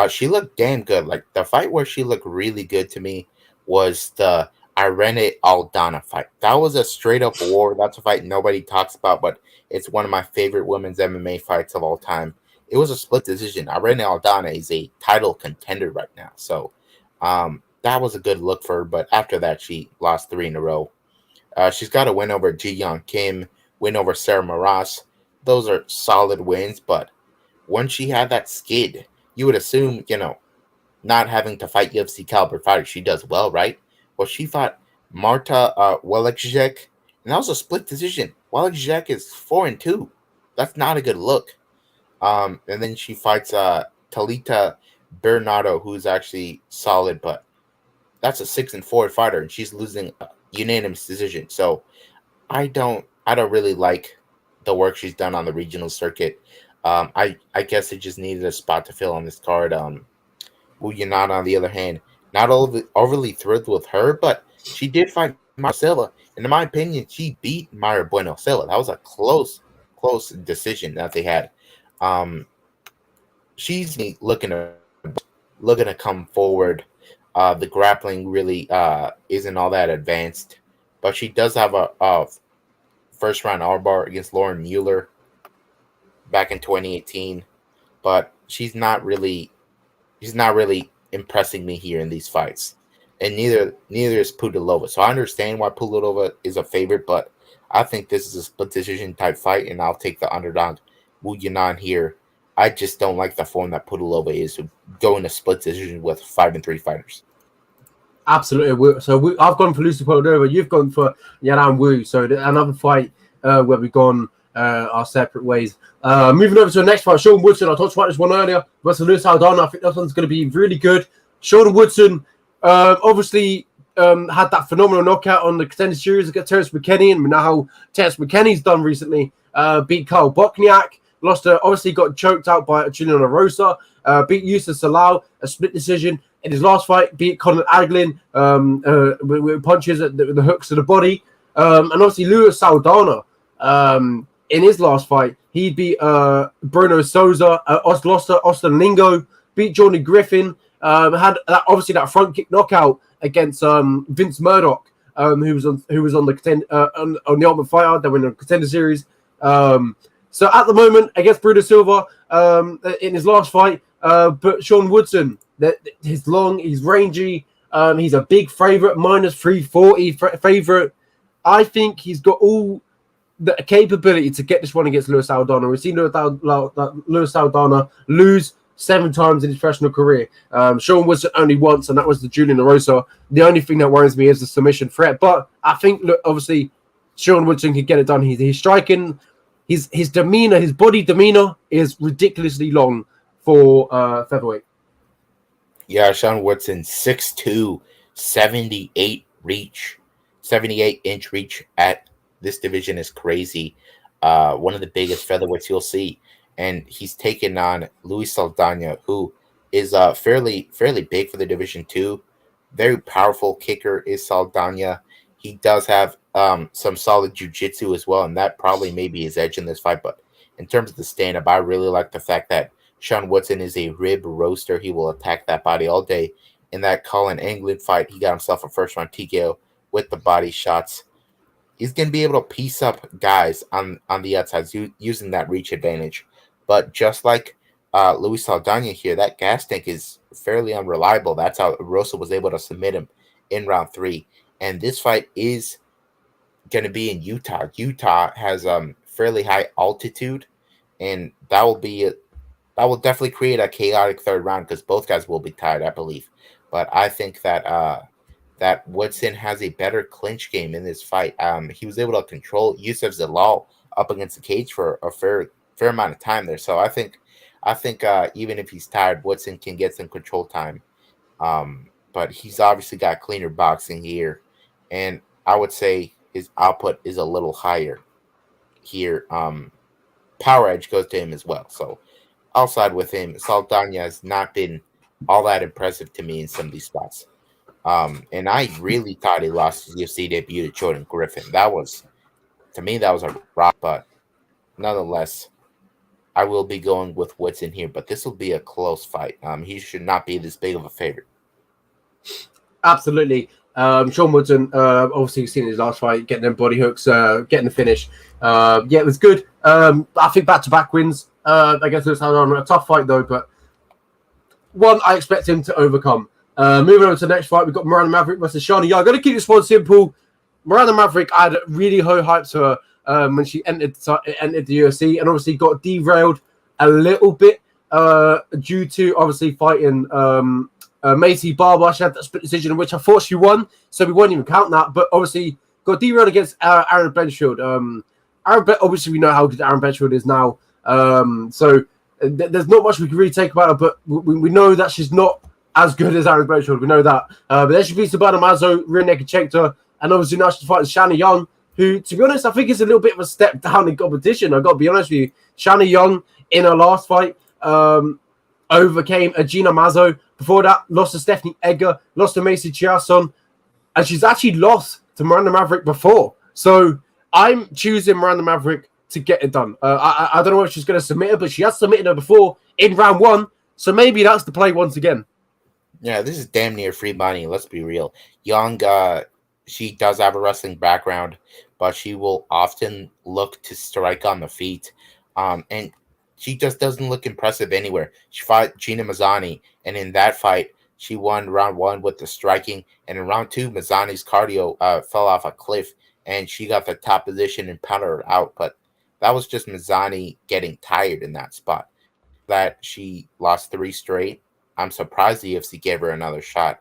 She looked damn good. Like the fight where she looked really good to me was the Irene Aldana fight. That was a straight up war. That's a fight nobody talks about, but it's one of my favorite women's MMA fights of all time. It was a split decision. Irene Aldana is a title contender right now, so that was a good look for her. But after that, she lost 3 in a row. She's got a win over Ji Young Kim, win over Sarah Maras. Those are solid wins, but when she had that skid, you would assume, not having to fight UFC caliber fighters, she does well, right? Well, she fought Marta Welekzek, and that was a split decision. Welekzek is 4-2. That's not a good look. And then she fights Talita Bernardo, who's actually solid, but that's a 6-4 fighter, and she's losing a unanimous decision. So I don't really like the work she's done on the regional circuit. I guess it just needed a spot to fill on this card. Wu Yanan, on the other hand, not overly thrilled with her, but she did fight Marcela, and in my opinion, she beat Mayra Bueno Silva. That was a close decision that they had. She's looking to come forward. The grappling really isn't all that advanced, but she does have a first round armbar against Lauren Mueller back in 2018, but she's not really impressing me here in these fights, and neither is Pudilova. So I understand why Pudilova is a favorite, but I think this is a split decision type fight, and I'll take the underdog Wu Yanan here. I just don't like the form that Pudilova is going to split decision with 5-3 fighters. Absolutely. So I've gone for Lucy Pudilova. You've gone for Yanan Wu. So another fight where we've gone our separate ways. Moving over to the next fight, Sean Woodson. I talked about this one earlier versus Luis Aldana. I think this one's going to be really good. Sean Woodson obviously had that phenomenal knockout on the contender series against Terence McKinney, and we know how Terence McKinney's done recently. Beat Karl Bochniak, obviously got choked out by Juliana Rosa, beat Yusuf Salau, a split decision. In his last fight, beat Conor Aglin with punches at the hooks to the body. And obviously Luis Aldana, in his last fight, he beat Bruno Souza, Austin Lingo, beat Johnny Griffin, had that front kick knockout against Vince Murdoch, who was on the Ultimate Fighter. They were in the contender series. So at the moment against Bruno Silva in his last fight, but Sean Woodson, he's long, he's rangy, he's a big favorite, -340 favorite. I think he's got all the capability to get this one against Luis Aldana. We've seen Luis Aldana lose 7 times in his professional career. Sean Woodson only once, and that was the Julian Rosa. The only thing that worries me is the submission threat. But I think, obviously, Sean Woodson can get it done. He's striking. His demeanor, his body demeanor is ridiculously long for featherweight. Yeah, Sean Woodson, 6'2", 78-inch reach at this division is crazy. One of the biggest featherweights you'll see. And he's taken on Luis Saldana, who is fairly big for the division too. Very powerful kicker is Saldana. He does have some solid jiu-jitsu as well, and that probably may be his edge in this fight. But in terms of the stand-up, I really like the fact that Sean Woodson is a rib roaster. He will attack that body all day. In that Colin Anglin fight, he got himself a first-round TKO with the body shots. He's going to be able to piece up guys on the outsides using that reach advantage. But just like Luis Saldana here, that gas tank is fairly unreliable. That's how Rosa was able to submit him in round 3. And this fight is going to be in Utah. Utah has fairly high altitude, and that will definitely create a chaotic third round because both guys will be tired, I believe. But I think that that Woodson has a better clinch game in this fight. He was able to control Yusuf Zalal up against the cage for a fair amount of time there. So I think even if he's tired, Woodson can get some control time. But he's obviously got cleaner boxing here, and I would say his output is a little higher here. Power edge goes to him as well. So I'll side with him. Saldana has not been all that impressive to me in some of these spots. And I really thought he lost his UFC debut to Jordan Griffin. To me, that was a rock, but nonetheless, I will be going with Woodson here, but this will be a close fight. He should not be this big of a favorite. Absolutely. Sean Woodson, obviously seen his last fight, getting them body hooks, getting the finish. It was good. I think back-to-back wins. I guess it was a tough fight though, but one I expect him to overcome. Moving on to the next fight, we've got Miranda Maverick versus Shawnee. I'm going to keep this one simple. Miranda Maverick, I had really high hopes for her when she entered the UFC, and obviously got derailed a little bit due to obviously fighting Macy Barber. She had that split decision in which I thought she won, so we won't even count that. But obviously got derailed against Aaron Benchfield. Obviously we know how good Aaron Benchfield is now, so there's not much we can really take about her, but we know that she's not as good as Aaron Benchfield. We know that. But then she beats Sabana Mazo, rear naked checked her, and obviously now she's fighting Shawnee Young, who, to be honest, I think is a little bit of a step down in competition. I've got to be honest with you. Shawnee Young, in her last fight, overcame Gina Mazo. Before that, lost to Stephanie Egger, lost to Macy Chiasson, and she's actually lost to Miranda Maverick before. So I'm choosing Miranda Maverick to get it done. I don't know if she's going to submit her, but she has submitted her before in round one, so maybe that's the play once again. Yeah, this is damn near free money. Let's be real. Young, she does have a wrestling background, but she will often look to strike on the feet. And she just doesn't look impressive anywhere. She fought Gina Mazzani, and in that fight, she won round one with the striking. And in round two, Mazzani's cardio fell off a cliff, and she got the top position and pounded her out. But that was just Mazzani getting tired in that spot. That she lost 3 straight. I'm surprised the UFC gave her another shot.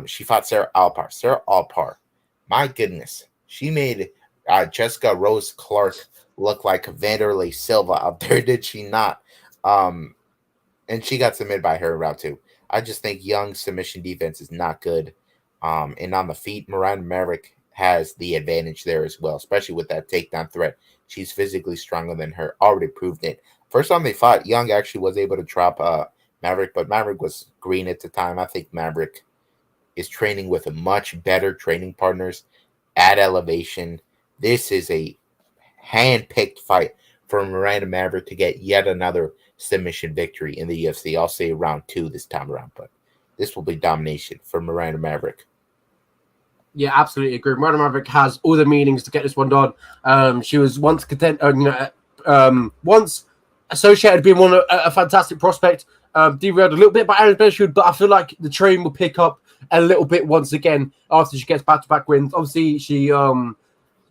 She fought Sarah Alpar. Sarah Alpar, my goodness, she made Jessica Rose Clark look like Vanderlei Silva out there, did she not? And she got submitted by her in round 2. I just think Young's submission defense is not good. And on the feet, Miranda Maverick has the advantage there as well, especially with that takedown threat. She's physically stronger than her, already proved it. First time they fought, Young actually was able to drop Maverick, but Maverick was green at the time. I think Maverick is training with a much better training partners at elevation. This is a hand-picked fight for Miranda Maverick to get yet another submission victory in the UFC. I'll say round 2 this time around, but this will be domination for Miranda Maverick. Yeah, absolutely agree. Miranda Maverick has all the meanings to get this one done. She was once once associated being a fantastic prospect. Derailed a little bit by Aaron Benchfield, but I feel like the train will pick up a little bit once again after she gets back-to-back wins. Obviously, she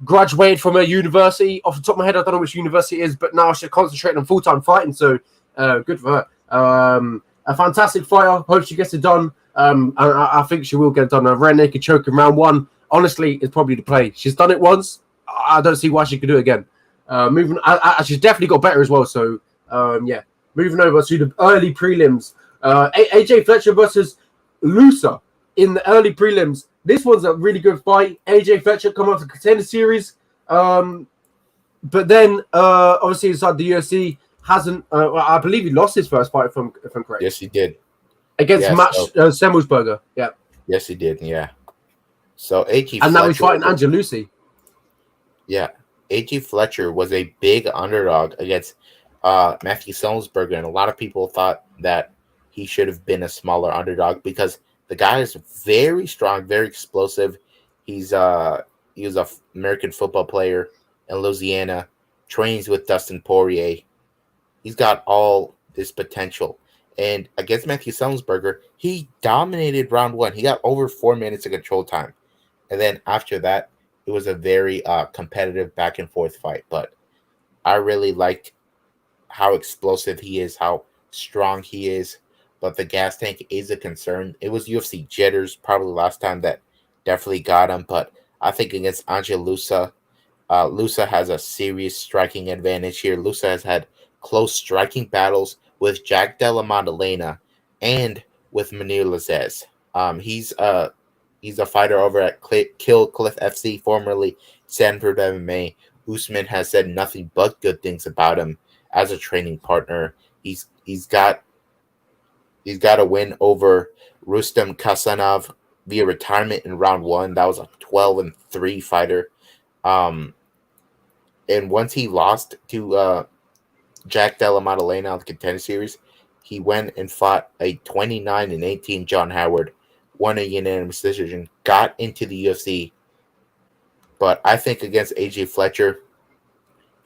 graduated from a university. Off the top of my head, I don't know which university it is, but now she's concentrating on full-time fighting, so good for her. A fantastic fighter. Hope she gets it done. I think she will get it done. A rear naked choke in round 1, honestly, is probably the play. She's done it once. I don't see why she could do it again. She's definitely got better as well, so yeah. Moving over to the early prelims. AJ Fletcher versus Lusa in the early prelims. This one's a really good fight. AJ Fletcher come off the Contender Series. But then, obviously, inside the UFC, hasn't... I believe he lost his first fight, if I'm correct. Yes, he did. Against Matt Semmelsberger. Yeah. Yes, he did, yeah. So, AJ And now he's fighting Angel Lucy. Yeah. AJ Fletcher was a big underdog against... Matthew Semmelsberger, and a lot of people thought that he should have been a smaller underdog because the guy is very strong, very explosive. He was an American football player in Louisiana, trains with Dustin Poirier. He's got all this potential. And against Matthew Semmelsberger, he dominated round 1. He got over 4 minutes of control time. And then after that, it was a very competitive back and forth fight. But I really liked how explosive he is, how strong he is, but the gas tank is a concern. It was UFC jitters probably last time that definitely got him, but I think against Angel Lusa, Lusa has a serious striking advantage here. Lusa has had close striking battles with Jack Della Maddalena and with Munir Lazez. He's a fighter over at Kill Cliff FC, formerly Sanford MMA. Usman has said nothing but good things about him as a training partner. He's got a win over Rustam Kasanov via retirement in round 1. That was a 12-3 fighter. And once he lost to Jack Della Maddalena on the Contender Series, he went and fought a 29-18 John Howard won a unanimous decision, got into the UFC. But I think against AJ Fletcher,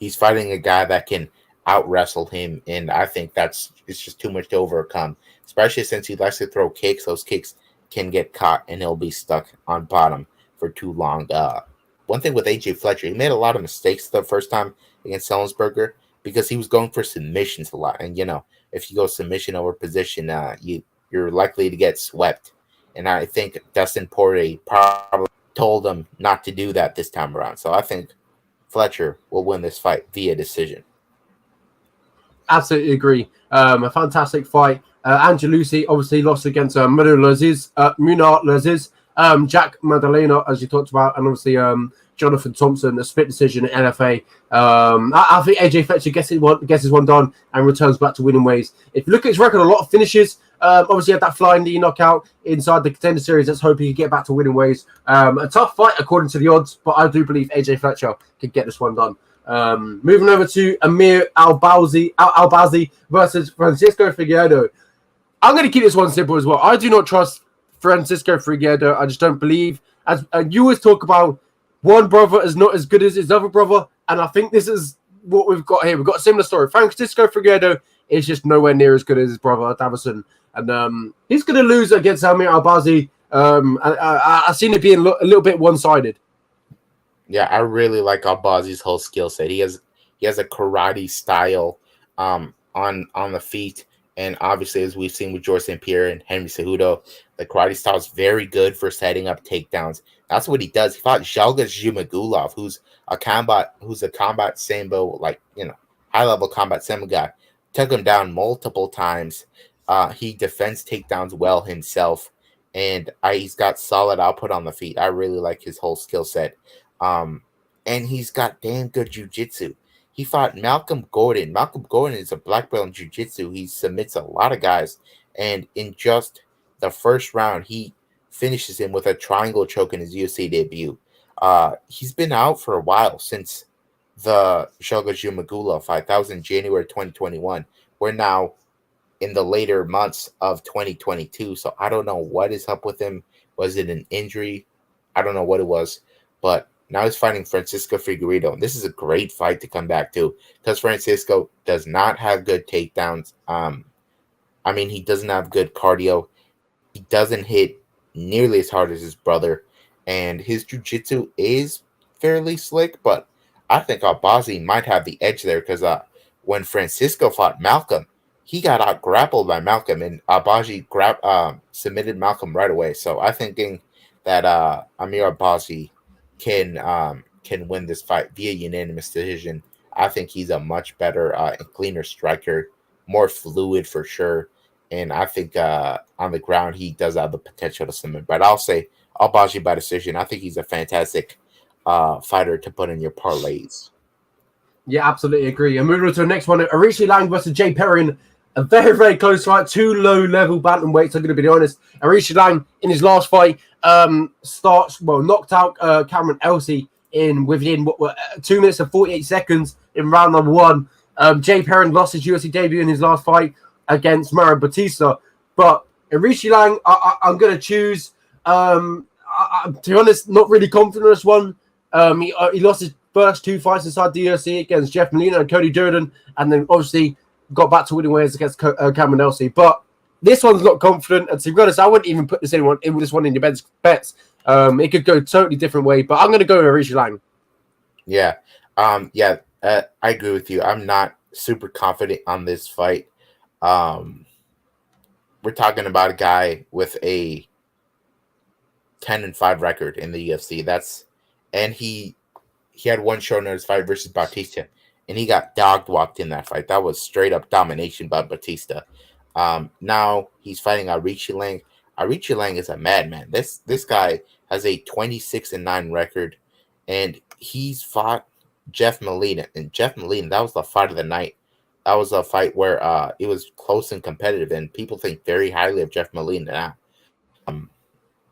he's fighting a guy that can out wrestle him, and I think it's just too much to overcome, especially since he likes to throw kicks. Those kicks can get caught, and he'll be stuck on bottom for too long. One thing with AJ Fletcher, he made a lot of mistakes the first time against Ellensberger because he was going for submissions a lot, and if you go submission over position, you're likely to get swept. And I think Dustin Poirier probably told him not to do that this time around. So I think Fletcher will win this fight via decision. Absolutely agree. A fantastic fight. Angelucci obviously lost against Munar Laziz, Jack Madalena, as you talked about, and obviously Jonathan Thompson, a split decision at NFA. I think AJ Fletcher gets his one done and returns back to winning ways. If you look at his record, a lot of finishes. Obviously, had that flying knee knockout inside the Contender Series. Let's hope he can get back to winning ways. A tough fight according to the odds, but I do believe AJ Fletcher can get this one done. Moving over to Amir Albazi versus Francisco Figueiredo. I'm going to keep this one simple as well. I do not trust Francisco Figueiredo. I just don't believe. As you always talk about, one brother is not as good as his other brother, and I think this is what we've got here. We've got a similar story. Francisco Figueiredo is just nowhere near as good as his brother Davison, and he's going to lose against Amir Albazi. I've seen it being a little bit one-sided. Yeah, I really like Albazi's whole skill set. He has a karate style on the feet. And obviously, as we've seen with George St. Pierre and Henry Cejudo, the karate style is very good for setting up takedowns. That's what he does. He fought Zhalga Zhumagulov, who's a combat sambo, high-level combat sambo guy. Took him down multiple times. He defends takedowns well himself, and he's got solid output on the feet. I really like his whole skill set. And he's got damn good jiu-jitsu. He fought Malcolm Gordon. Malcolm Gordon is a black belt in jiu-jitsu. He submits a lot of guys. And in just the first round, he finishes him with a triangle choke in his UFC debut. He's been out for a while since the Zhalga Zhumagulov fight. That was in January 2021. We're now in the later months of 2022. So I don't know what is up with him. Was it an injury? I don't know what it was. But now he's fighting Francisco Figueiredo. And this is a great fight to come back to because Francisco does not have good takedowns. He doesn't have good cardio. He doesn't hit nearly as hard as his brother. And his jiu-jitsu is fairly slick, but I think Albazi might have the edge there because when Francisco fought Malcolm, he got out-grappled by Malcolm, and Albazi submitted Malcolm right away. So I'm thinking that Amir Albazi can win this fight via unanimous decision. I think he's a much better and cleaner striker, more fluid for sure. And I think on the ground, he does have the potential to submit. But I'll say Albazi by decision. I think he's a fantastic fighter to put in your parlays. Yeah, absolutely agree. And moving on to the next one, Arishi Lang versus Jay Perrin. A very, very close fight. Two low-level bantamweights, I'm going to be honest. Arishi Lang, in his last fight, knocked out Cameron Elsey within 2 minutes and 48 seconds in round number one. Jay Perrin lost his UFC debut in his last fight against Mario Batista. But Arishi Lang, I'm going to choose. To be honest, not really confident in this one. He lost his first two fights inside the UFC against Jeff Molina and Cody Durden, and then obviously got back to winning ways against Cameron Elsey. But this one's not confident, and to be honest, I wouldn't even put this one in your bets. It could go a totally different way, but I'm going to go with Arishi Lang. Yeah, I agree with you. I'm not super confident on this fight. We're talking about a guy with a 10-5 record in the UFC. And he had one short notice fight versus Batista, and he got dog-walked in that fight. That was straight-up domination by Batista. Now he's fighting Arishi Lang. Arishi Lang is a madman. This guy has a 26-9 record, and he's fought Jeff Molina. And Jeff Molina, that was the fight of the night. That was a fight where it was close and competitive, and people think very highly of Jeff Molina now.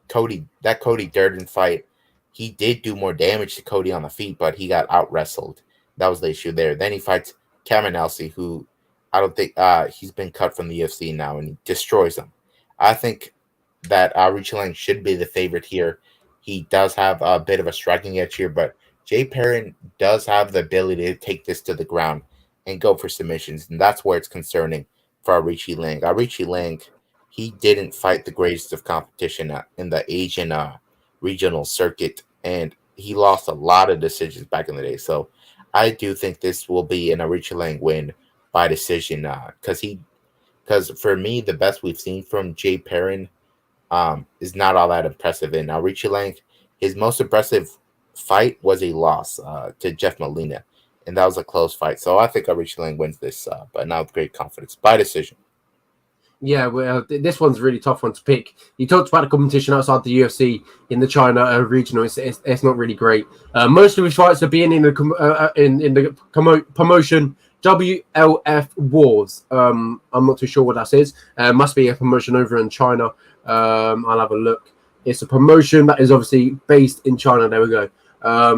Cody Durden fight, he did do more damage to Cody on the feet, but he got out-wrestled. That was the issue there. Then he fights Cameron Elsey, who I don't think he's been cut from the UFC now, and he destroys him. I think that Richie Lang should be the favorite here. He does have a bit of a striking edge here, but Jay Perrin does have the ability to take this to the ground and go for submissions, and that's where it's concerning for Richie Lang. Richie Lang, he didn't fight the greatest of competition in the Asian regional circuit, and he lost a lot of decisions back in the day. So I do think this will be an Richie Lang win by decision, because for me, the best we've seen from Jay Perrin is not all that impressive. And now Richie Lang, his most impressive fight was a loss to Jeff Molina, and that was a close fight. So I think Richie Lang wins this, but not with great confidence by decision. Yeah, well, this one's a really tough one to pick. You talked about the competition outside the UFC in the China regional. It's not really great. Most of his fights are being in the promotion WLF Wars. I'm not too sure what that is. Must be a promotion over in China. I'll have a look. It's a promotion that is obviously based in China. There we go.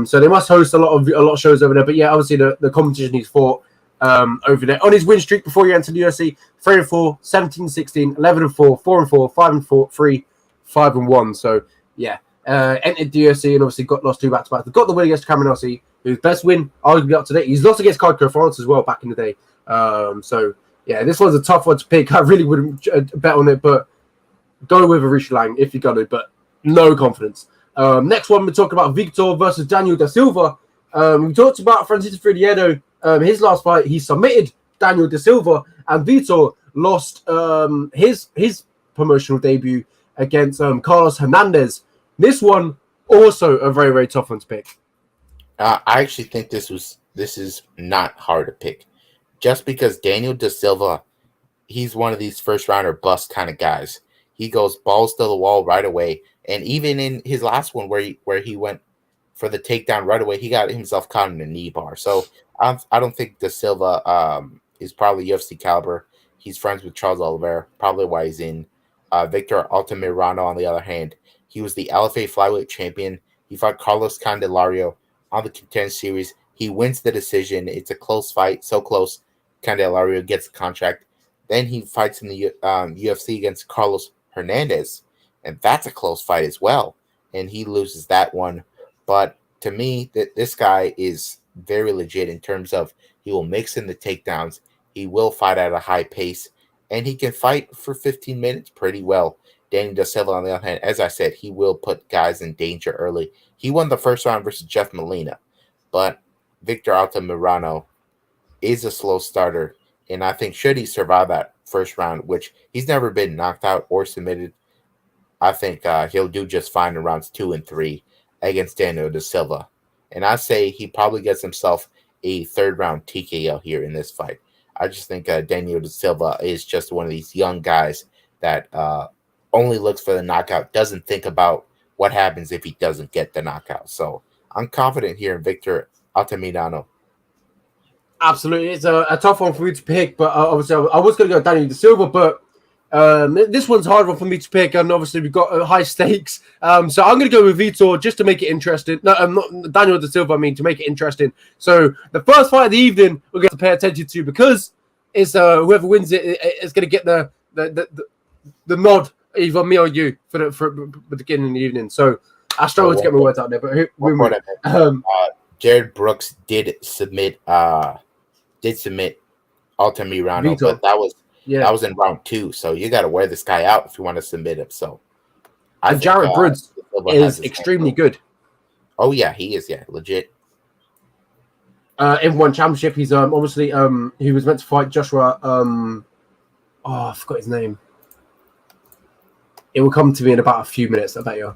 So they must host a lot of shows over there. But yeah, obviously the competition he's fought over there on his win streak before he entered the UFC: 3-4, 17-16, 11-4, 4-4, 5-4, 3-5-1. So yeah, entered the UFC and obviously lost 2 back-to-back. Got the win against Cameron Elsie, whose best win arguably up to date. He's lost against Carco France as well back in the day. So yeah, this one's a tough one to pick. I really wouldn't bet on it, but go with Richie Lang if you got it, but no confidence. Next one, we're talking about Victor versus Daniel Da Silva. We talked about Francisco Figueiredo. His last fight, he submitted Daniel Da Silva, and Victor lost his promotional debut against Carlos Hernandez. This one, also a very, very tough one to pick. I actually think this is not hard to pick. Just because Daniel Da Silva, he's one of these first-rounder bust kind of guys. He goes balls to the wall right away. And even in his last one where he went for the takedown right away, he got himself caught in a knee bar. So I don't think Da Silva is probably UFC caliber. He's friends with Charles Oliveira, probably why he's in. Victor Altamirano, on the other hand, he was the LFA flyweight champion. He fought Carlos Candelario on the Contend Series. He wins the decision. It's a close fight, so close. Candelario gets the contract. Then he fights in the UFC against Carlos Hernandez, and that's a close fight as well. And he loses that one. But to me, this guy is very legit in terms of he will mix in the takedowns. He will fight at a high pace, and he can fight for 15 minutes pretty well. Daniel Da Silva, on the other hand, as I said, he will put guys in danger early. He won the first round versus Jeff Molina, but Victor Altamirano is a slow starter, and I think should he survive that first round, which he's never been knocked out or submitted, I think he'll do just fine in rounds 2 and 3 against Daniel Da Silva. And I say he probably gets himself a 3rd round TKO here in this fight. I just think Daniel Da Silva is just one of these young guys that only looks for the knockout, doesn't think about what happens if he doesn't get the knockout. So I'm confident here in Victor Altamirano. Absolutely. It's a tough one for me to pick, but obviously I was going to go Daniel Da Silva, but this one's a hard one for me to pick, and obviously we've got high stakes. So I'm going to go with Vitor just to make it interesting. No, not Daniel Da Silva, to make it interesting. So the first fight of the evening we're going to pay attention to, because it's whoever wins it is going to get the nod, either me or you, for the beginning of the evening. So I struggle to get my words out there, but Jared Brooks did submit Altamirano, but that was in round 2. So you got to wear this guy out if you want to submit him. So Jared Brooks is extremely good. Oh yeah, he is. Yeah, legit. In one championship, he's obviously he was meant to fight Joshua. I forgot his name. It will come to me in about a few minutes, I bet you.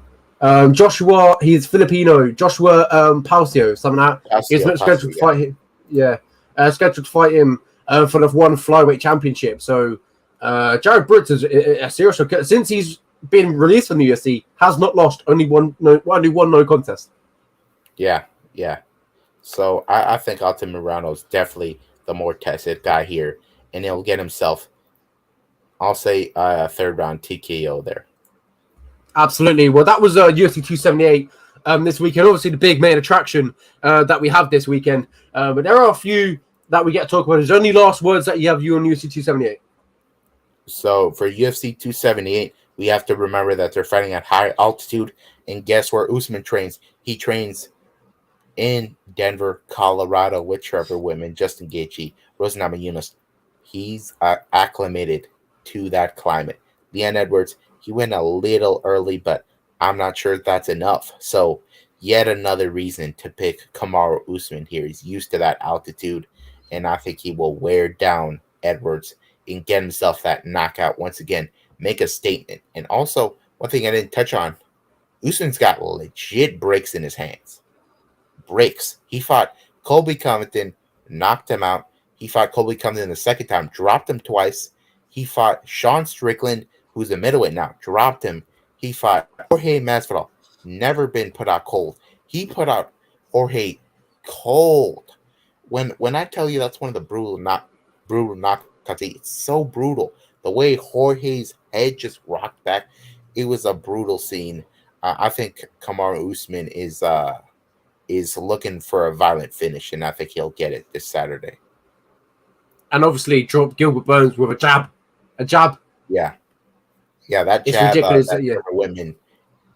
Joshua, he's Filipino. Joshua Pacio, something like that. He's scheduled to fight him. Yeah, scheduled to fight him for the one flyweight championship. So Jared Brooks is a serious since he's been released from the UFC. Has not lost. Only one no contest. Yeah. So I think Altamirano is definitely the more tested guy here, and he'll get himself, I'll say, a 3rd round TKO there. Absolutely. Well, that was UFC 278 this weekend. Obviously, the big main attraction that we have this weekend. But there are a few that we get to talk about. Is there any last words that you have on UFC 278? So for UFC 278, we have to remember that they're fighting at high altitude. And guess where Usman trains? He trains in Denver, Colorado with Trevor Whitman, Justin Gaethje, Rose Namajunas. He's acclimated to that climate. Leon Edwards, he went a little early, but I'm not sure that's enough. So yet another reason to pick Kamaru Usman here. He's used to that altitude, and I think he will wear down Edwards and get himself that knockout once again, make a statement. And also, one thing I didn't touch on, Usman's got legit breaks in his hands. Breaks. He fought Colby Covington, knocked him out. He fought Colby Covington the second time, dropped him twice. He fought Sean Strickland, who's a middleweight now, dropped him. He fought Jorge Masvidal, never been put out cold. He put out Jorge cold. When I tell you that's one of the brutal knockouts, it's so brutal. The way Jorge's head just rocked back, it was a brutal scene. I think Kamaru Usman is looking for a violent finish, and I think he'll get it this Saturday. And obviously drop Gilbert Burns with a jab. Yeah, that it's jab ridiculous. that Women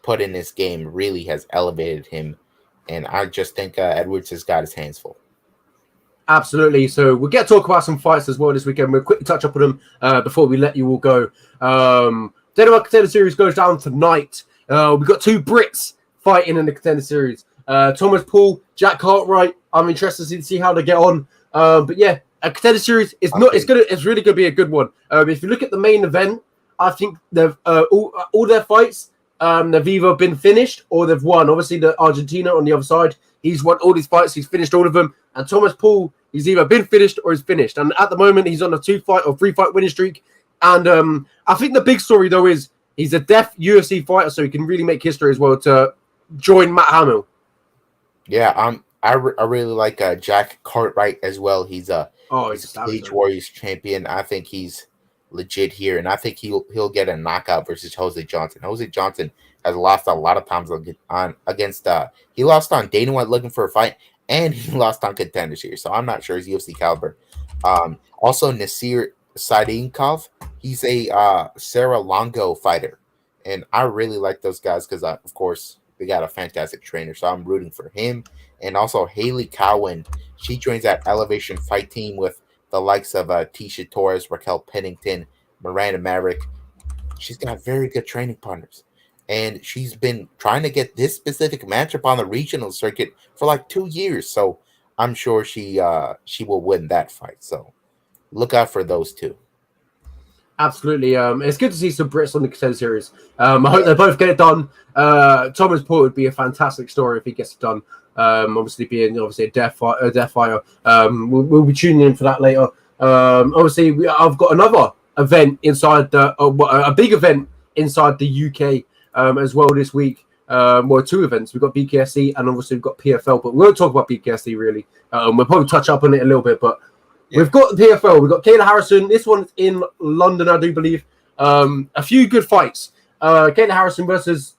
put in this game really has elevated him, and I just think Edwards has got his hands full. Absolutely. So we'll get to talk about some fights as well this weekend. We'll quickly touch up on them before we let you all go. Daniel Contender Series goes down tonight. We've got two Brits fighting in the Contender Series. Thomas Paul, Jack Cartwright. I'm interested to see how they get on. But yeah, a Contender Series is not. It's really gonna be a good one. If you look at the main event, I think they've all their fights. They've either been finished or they've won. Obviously, the Argentina on the other side, he's won all these fights. He's finished all of them. And Thomas Paul, he's either been finished or he's finished. And at the moment, he's on a 2-fight or 3-fight winning streak. And I think the big story though is he's a deaf UFC fighter, so he can really make history as well to join Matt Hamill. Yeah, I really like Jack Cartwright as well. He's a Cage Warriors champion. I think he's legit here, and I think he'll get a knockout versus Jose Johnson. Jose Johnson has lost a lot of times against he lost on Dana White looking for a fight, and he lost on Contenders here. So I'm not sure he's UFC caliber. Also Nasir Saidinkov, he's a Sarah Longo fighter, and I really like those guys because of course they got a fantastic trainer, so I'm rooting for him. And also Haley Cowan, she joins that Elevation Fight team with the likes of Tisha Torres, Raquel Pennington, Miranda Maverick. She's got very good training partners. And she's been trying to get this specific matchup on the regional circuit for like 2 years. So I'm sure she will win that fight. So look out for those two. Absolutely. It's good to see some Brits on the Contender Series. I hope they both get it done. Thomas Paul would be a fantastic story if he gets it done. Obviously being a deaf fighter. We'll be tuning in for that later. Obviously, I've got another event inside a big event inside the UK as well this week. Well, two events. We've got BKSC and obviously we've got PFL, but we won't talk about BKSC really. We'll probably touch up on it a little bit, but we've got the PFL. We've got Kayla Harrison. This one's in London, I do believe. A few good fights. Kayla Harrison versus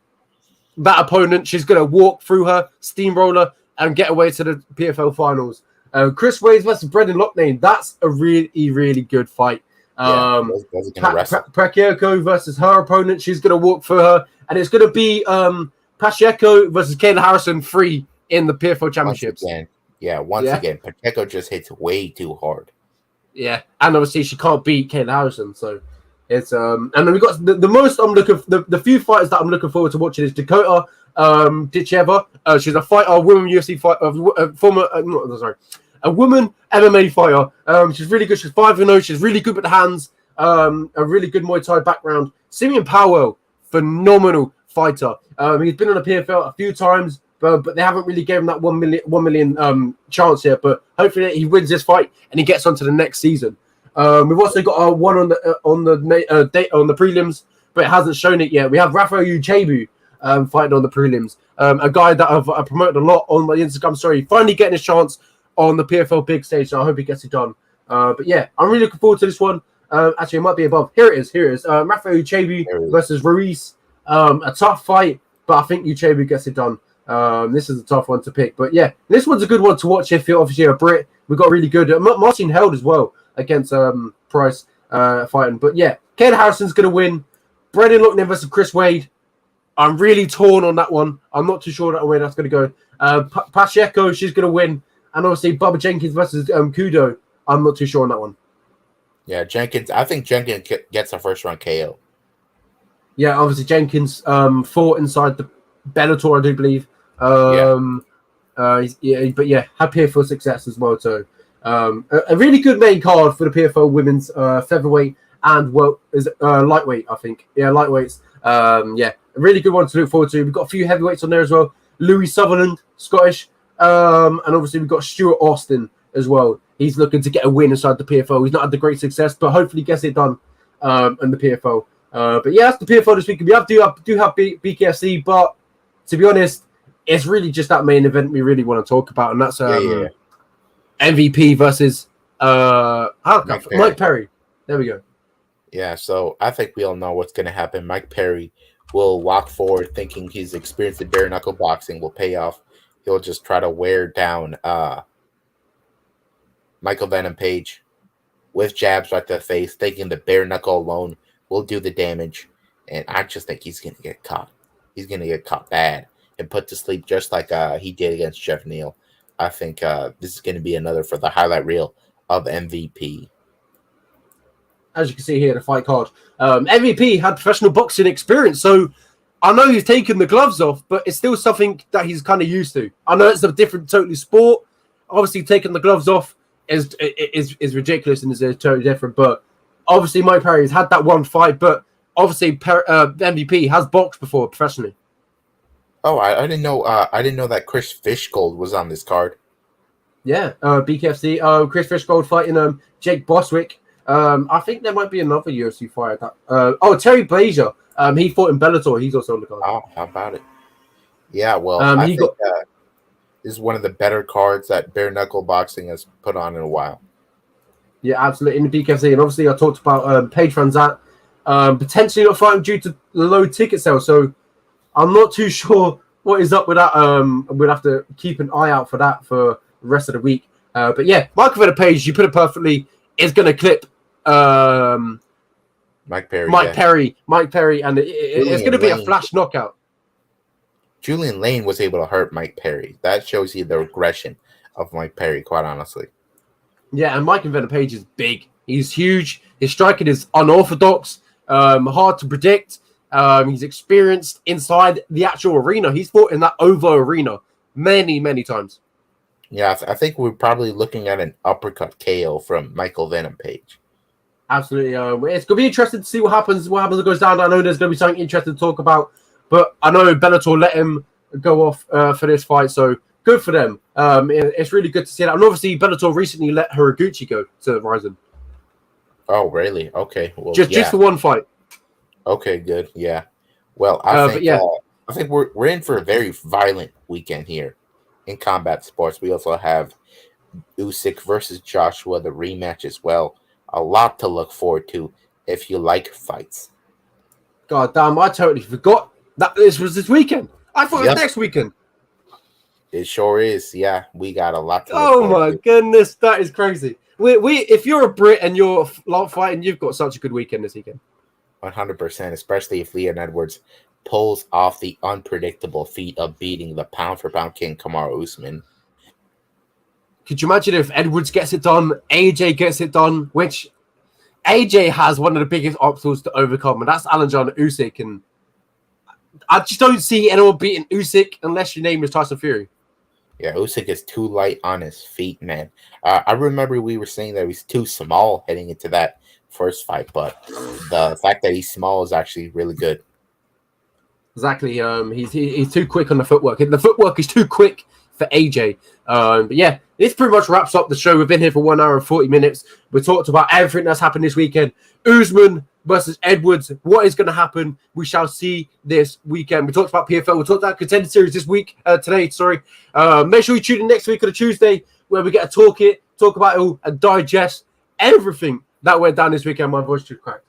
that opponent. She's going to walk through her steamroller and get away to the PFL finals. Chris Ways versus Brendan Loughnane. That's a really, really good fight. Pachieko versus her opponent. She's going to walk through her. And it's going to be Pachieko versus Kayla Harrison 3 in the PFL championships. Once again, Pachieko just hits way too hard. Yeah, and obviously she can't beat Kayla Harrison, so it's and then we got the most I'm looking the few fighters that I'm looking forward to watching is Dakota Ditcheva. She's a fighter, a woman UFC fighter, a woman MMA fighter. She's really good. She's 5-0. She's really good with the hands. A really good Muay Thai background. Simeon Powell, phenomenal fighter. He's been on the PFL a few times. But they haven't really given him that 1 million chance yet. But hopefully he wins this fight and he gets on to the next season. We've also got one on the prelims, but it hasn't shown it yet. We have Rafael Chevy fighting on the prelims. A guy that I've promoted a lot on my Instagram story. Finally getting his chance on the PFL big stage, so I hope he gets it done. But yeah, I'm really looking forward to this one. Actually, it might be above. Here it is. Rafael Chevy versus Ruiz. A tough fight, but I think Chevy gets it done. This is a tough one to pick, but yeah, this one's a good one to watch if you're obviously a Brit. We've got really good Martin Held as well against Price fighting. But yeah, Kayla Harrison's going to win. Brendan Loughnane versus Chris Wade. I'm really torn on that one. I'm not too sure that way that's going to go. Pachieko, she's going to win. And obviously, Bubba Jenkins versus Kudo. I'm not too sure on that one. Yeah, Jenkins. I think Jenkins gets a first round KO. Yeah, obviously Jenkins fought inside the Bellator, I do believe. But yeah, happy for success as well. So a really good main card for the PFL women's featherweight and lightweight, I think. Yeah, lightweights. A really good one to look forward to. We've got a few heavyweights on there as well. Louis Sutherland, Scottish, and obviously we've got Stuart Austin as well. He's looking to get a win inside the PFL. He's not had the great success, but hopefully gets it done in the PFL. But yeah, that's the PFL this week. We do have BKFC, but to be honest, it's really just that main event we really want to talk about, and that's MVP versus Mike Perry. There we go. Yeah, so I think we all know what's going to happen. Mike Perry will walk forward thinking his experience in bare knuckle boxing will pay off. He'll just try to wear down Michael Venom Page with jabs right to the face, thinking the bare knuckle alone will do the damage. And I just think he's going to get caught. He's going to get caught bad and put to sleep just like he did against Jeff Neal. I think this is going to be another for the highlight reel of MVP. As you can see here, the fight card. MVP had professional boxing experience, so I know he's taken the gloves off, but it's still something that he's kind of used to. I know it's a different, totally sport. Obviously, taking the gloves off is ridiculous and is totally different. But obviously, Mike Perry has had that one fight, but obviously, MVP has boxed before professionally. Oh, I didn't know. I didn't know that Chris Fishgold was on this card. Yeah, BKFC. Chris Fishgold fighting Jake Boswick. I think there might be another UFC fight. Terry Blazer. He fought in Bellator. He's also on the card. Oh, how about it? Yeah, well, I think this is one of the better cards that bare knuckle boxing has put on in a while. Yeah, absolutely. In the BKFC, and obviously I talked about Paige Franzat potentially not fighting due to the low ticket sales. So I'm not too sure what is up with that. We'll have to keep an eye out for that for the rest of the week. But yeah, Michael Venom Page, you put it perfectly, is going to clip Mike Perry, and it's going to be a flash knockout. Julian Lane was able to hurt Mike Perry. That shows you the aggression of Mike Perry, quite honestly. Yeah, and Mike Venom Page is big. He's huge. His striking is unorthodox, hard to predict. He's experienced inside the actual arena. He's fought in that OVO arena many, many times. Yeah, I think we're probably looking at an uppercut KO from Michael Venom Page. Absolutely. It's going to be interesting to see what happens. What happens that goes down. I know there's going to be something interesting to talk about, but I know Bellator let him go off for this fight, so good for them. It's really good to see that. And obviously, Bellator recently let Haraguchi go to Ryzen. Oh, really? Okay. Well, just for one fight. Okay, good. Yeah. Well, I think we're in for a very violent weekend here in combat sports. We also have Usyk versus Joshua, the rematch as well. A lot to look forward to if you like fights. God damn, I totally forgot that this was this weekend. I thought it was next weekend. It sure is. Yeah, we got a lot to look forward to. Goodness, that is crazy. We if you're a Brit and you're fighting, you've got such a good weekend this weekend. 100%, especially if Leon Edwards pulls off the unpredictable feat of beating the pound-for-pound king Kamaru Usman. Could you imagine if Edwards gets it done, AJ gets it done, which AJ has one of the biggest obstacles to overcome, and that's Alexander Usyk. And I just don't see anyone beating Usyk unless your name is Tyson Fury. Yeah, Usyk is too light on his feet, man. I remember we were saying that he's too small heading into that first fight, but the fact that he's small is actually really good. Exactly. He's too quick on the footwork. The footwork is too quick for AJ. But yeah, this pretty much wraps up the show. We've been here for 1 hour and 40 minutes. We talked about everything that's happened this weekend. Usman versus Edwards. What is going to happen? We shall see this weekend. We talked about PFL. We talked about Contender Series today. Make sure you tune in next week on a Tuesday where we get to talk about it all, and digest everything that went down this weekend. My voice just cracked.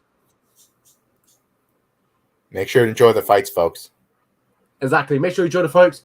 Make sure to enjoy the fights, folks. Exactly. Make sure you enjoy the folks.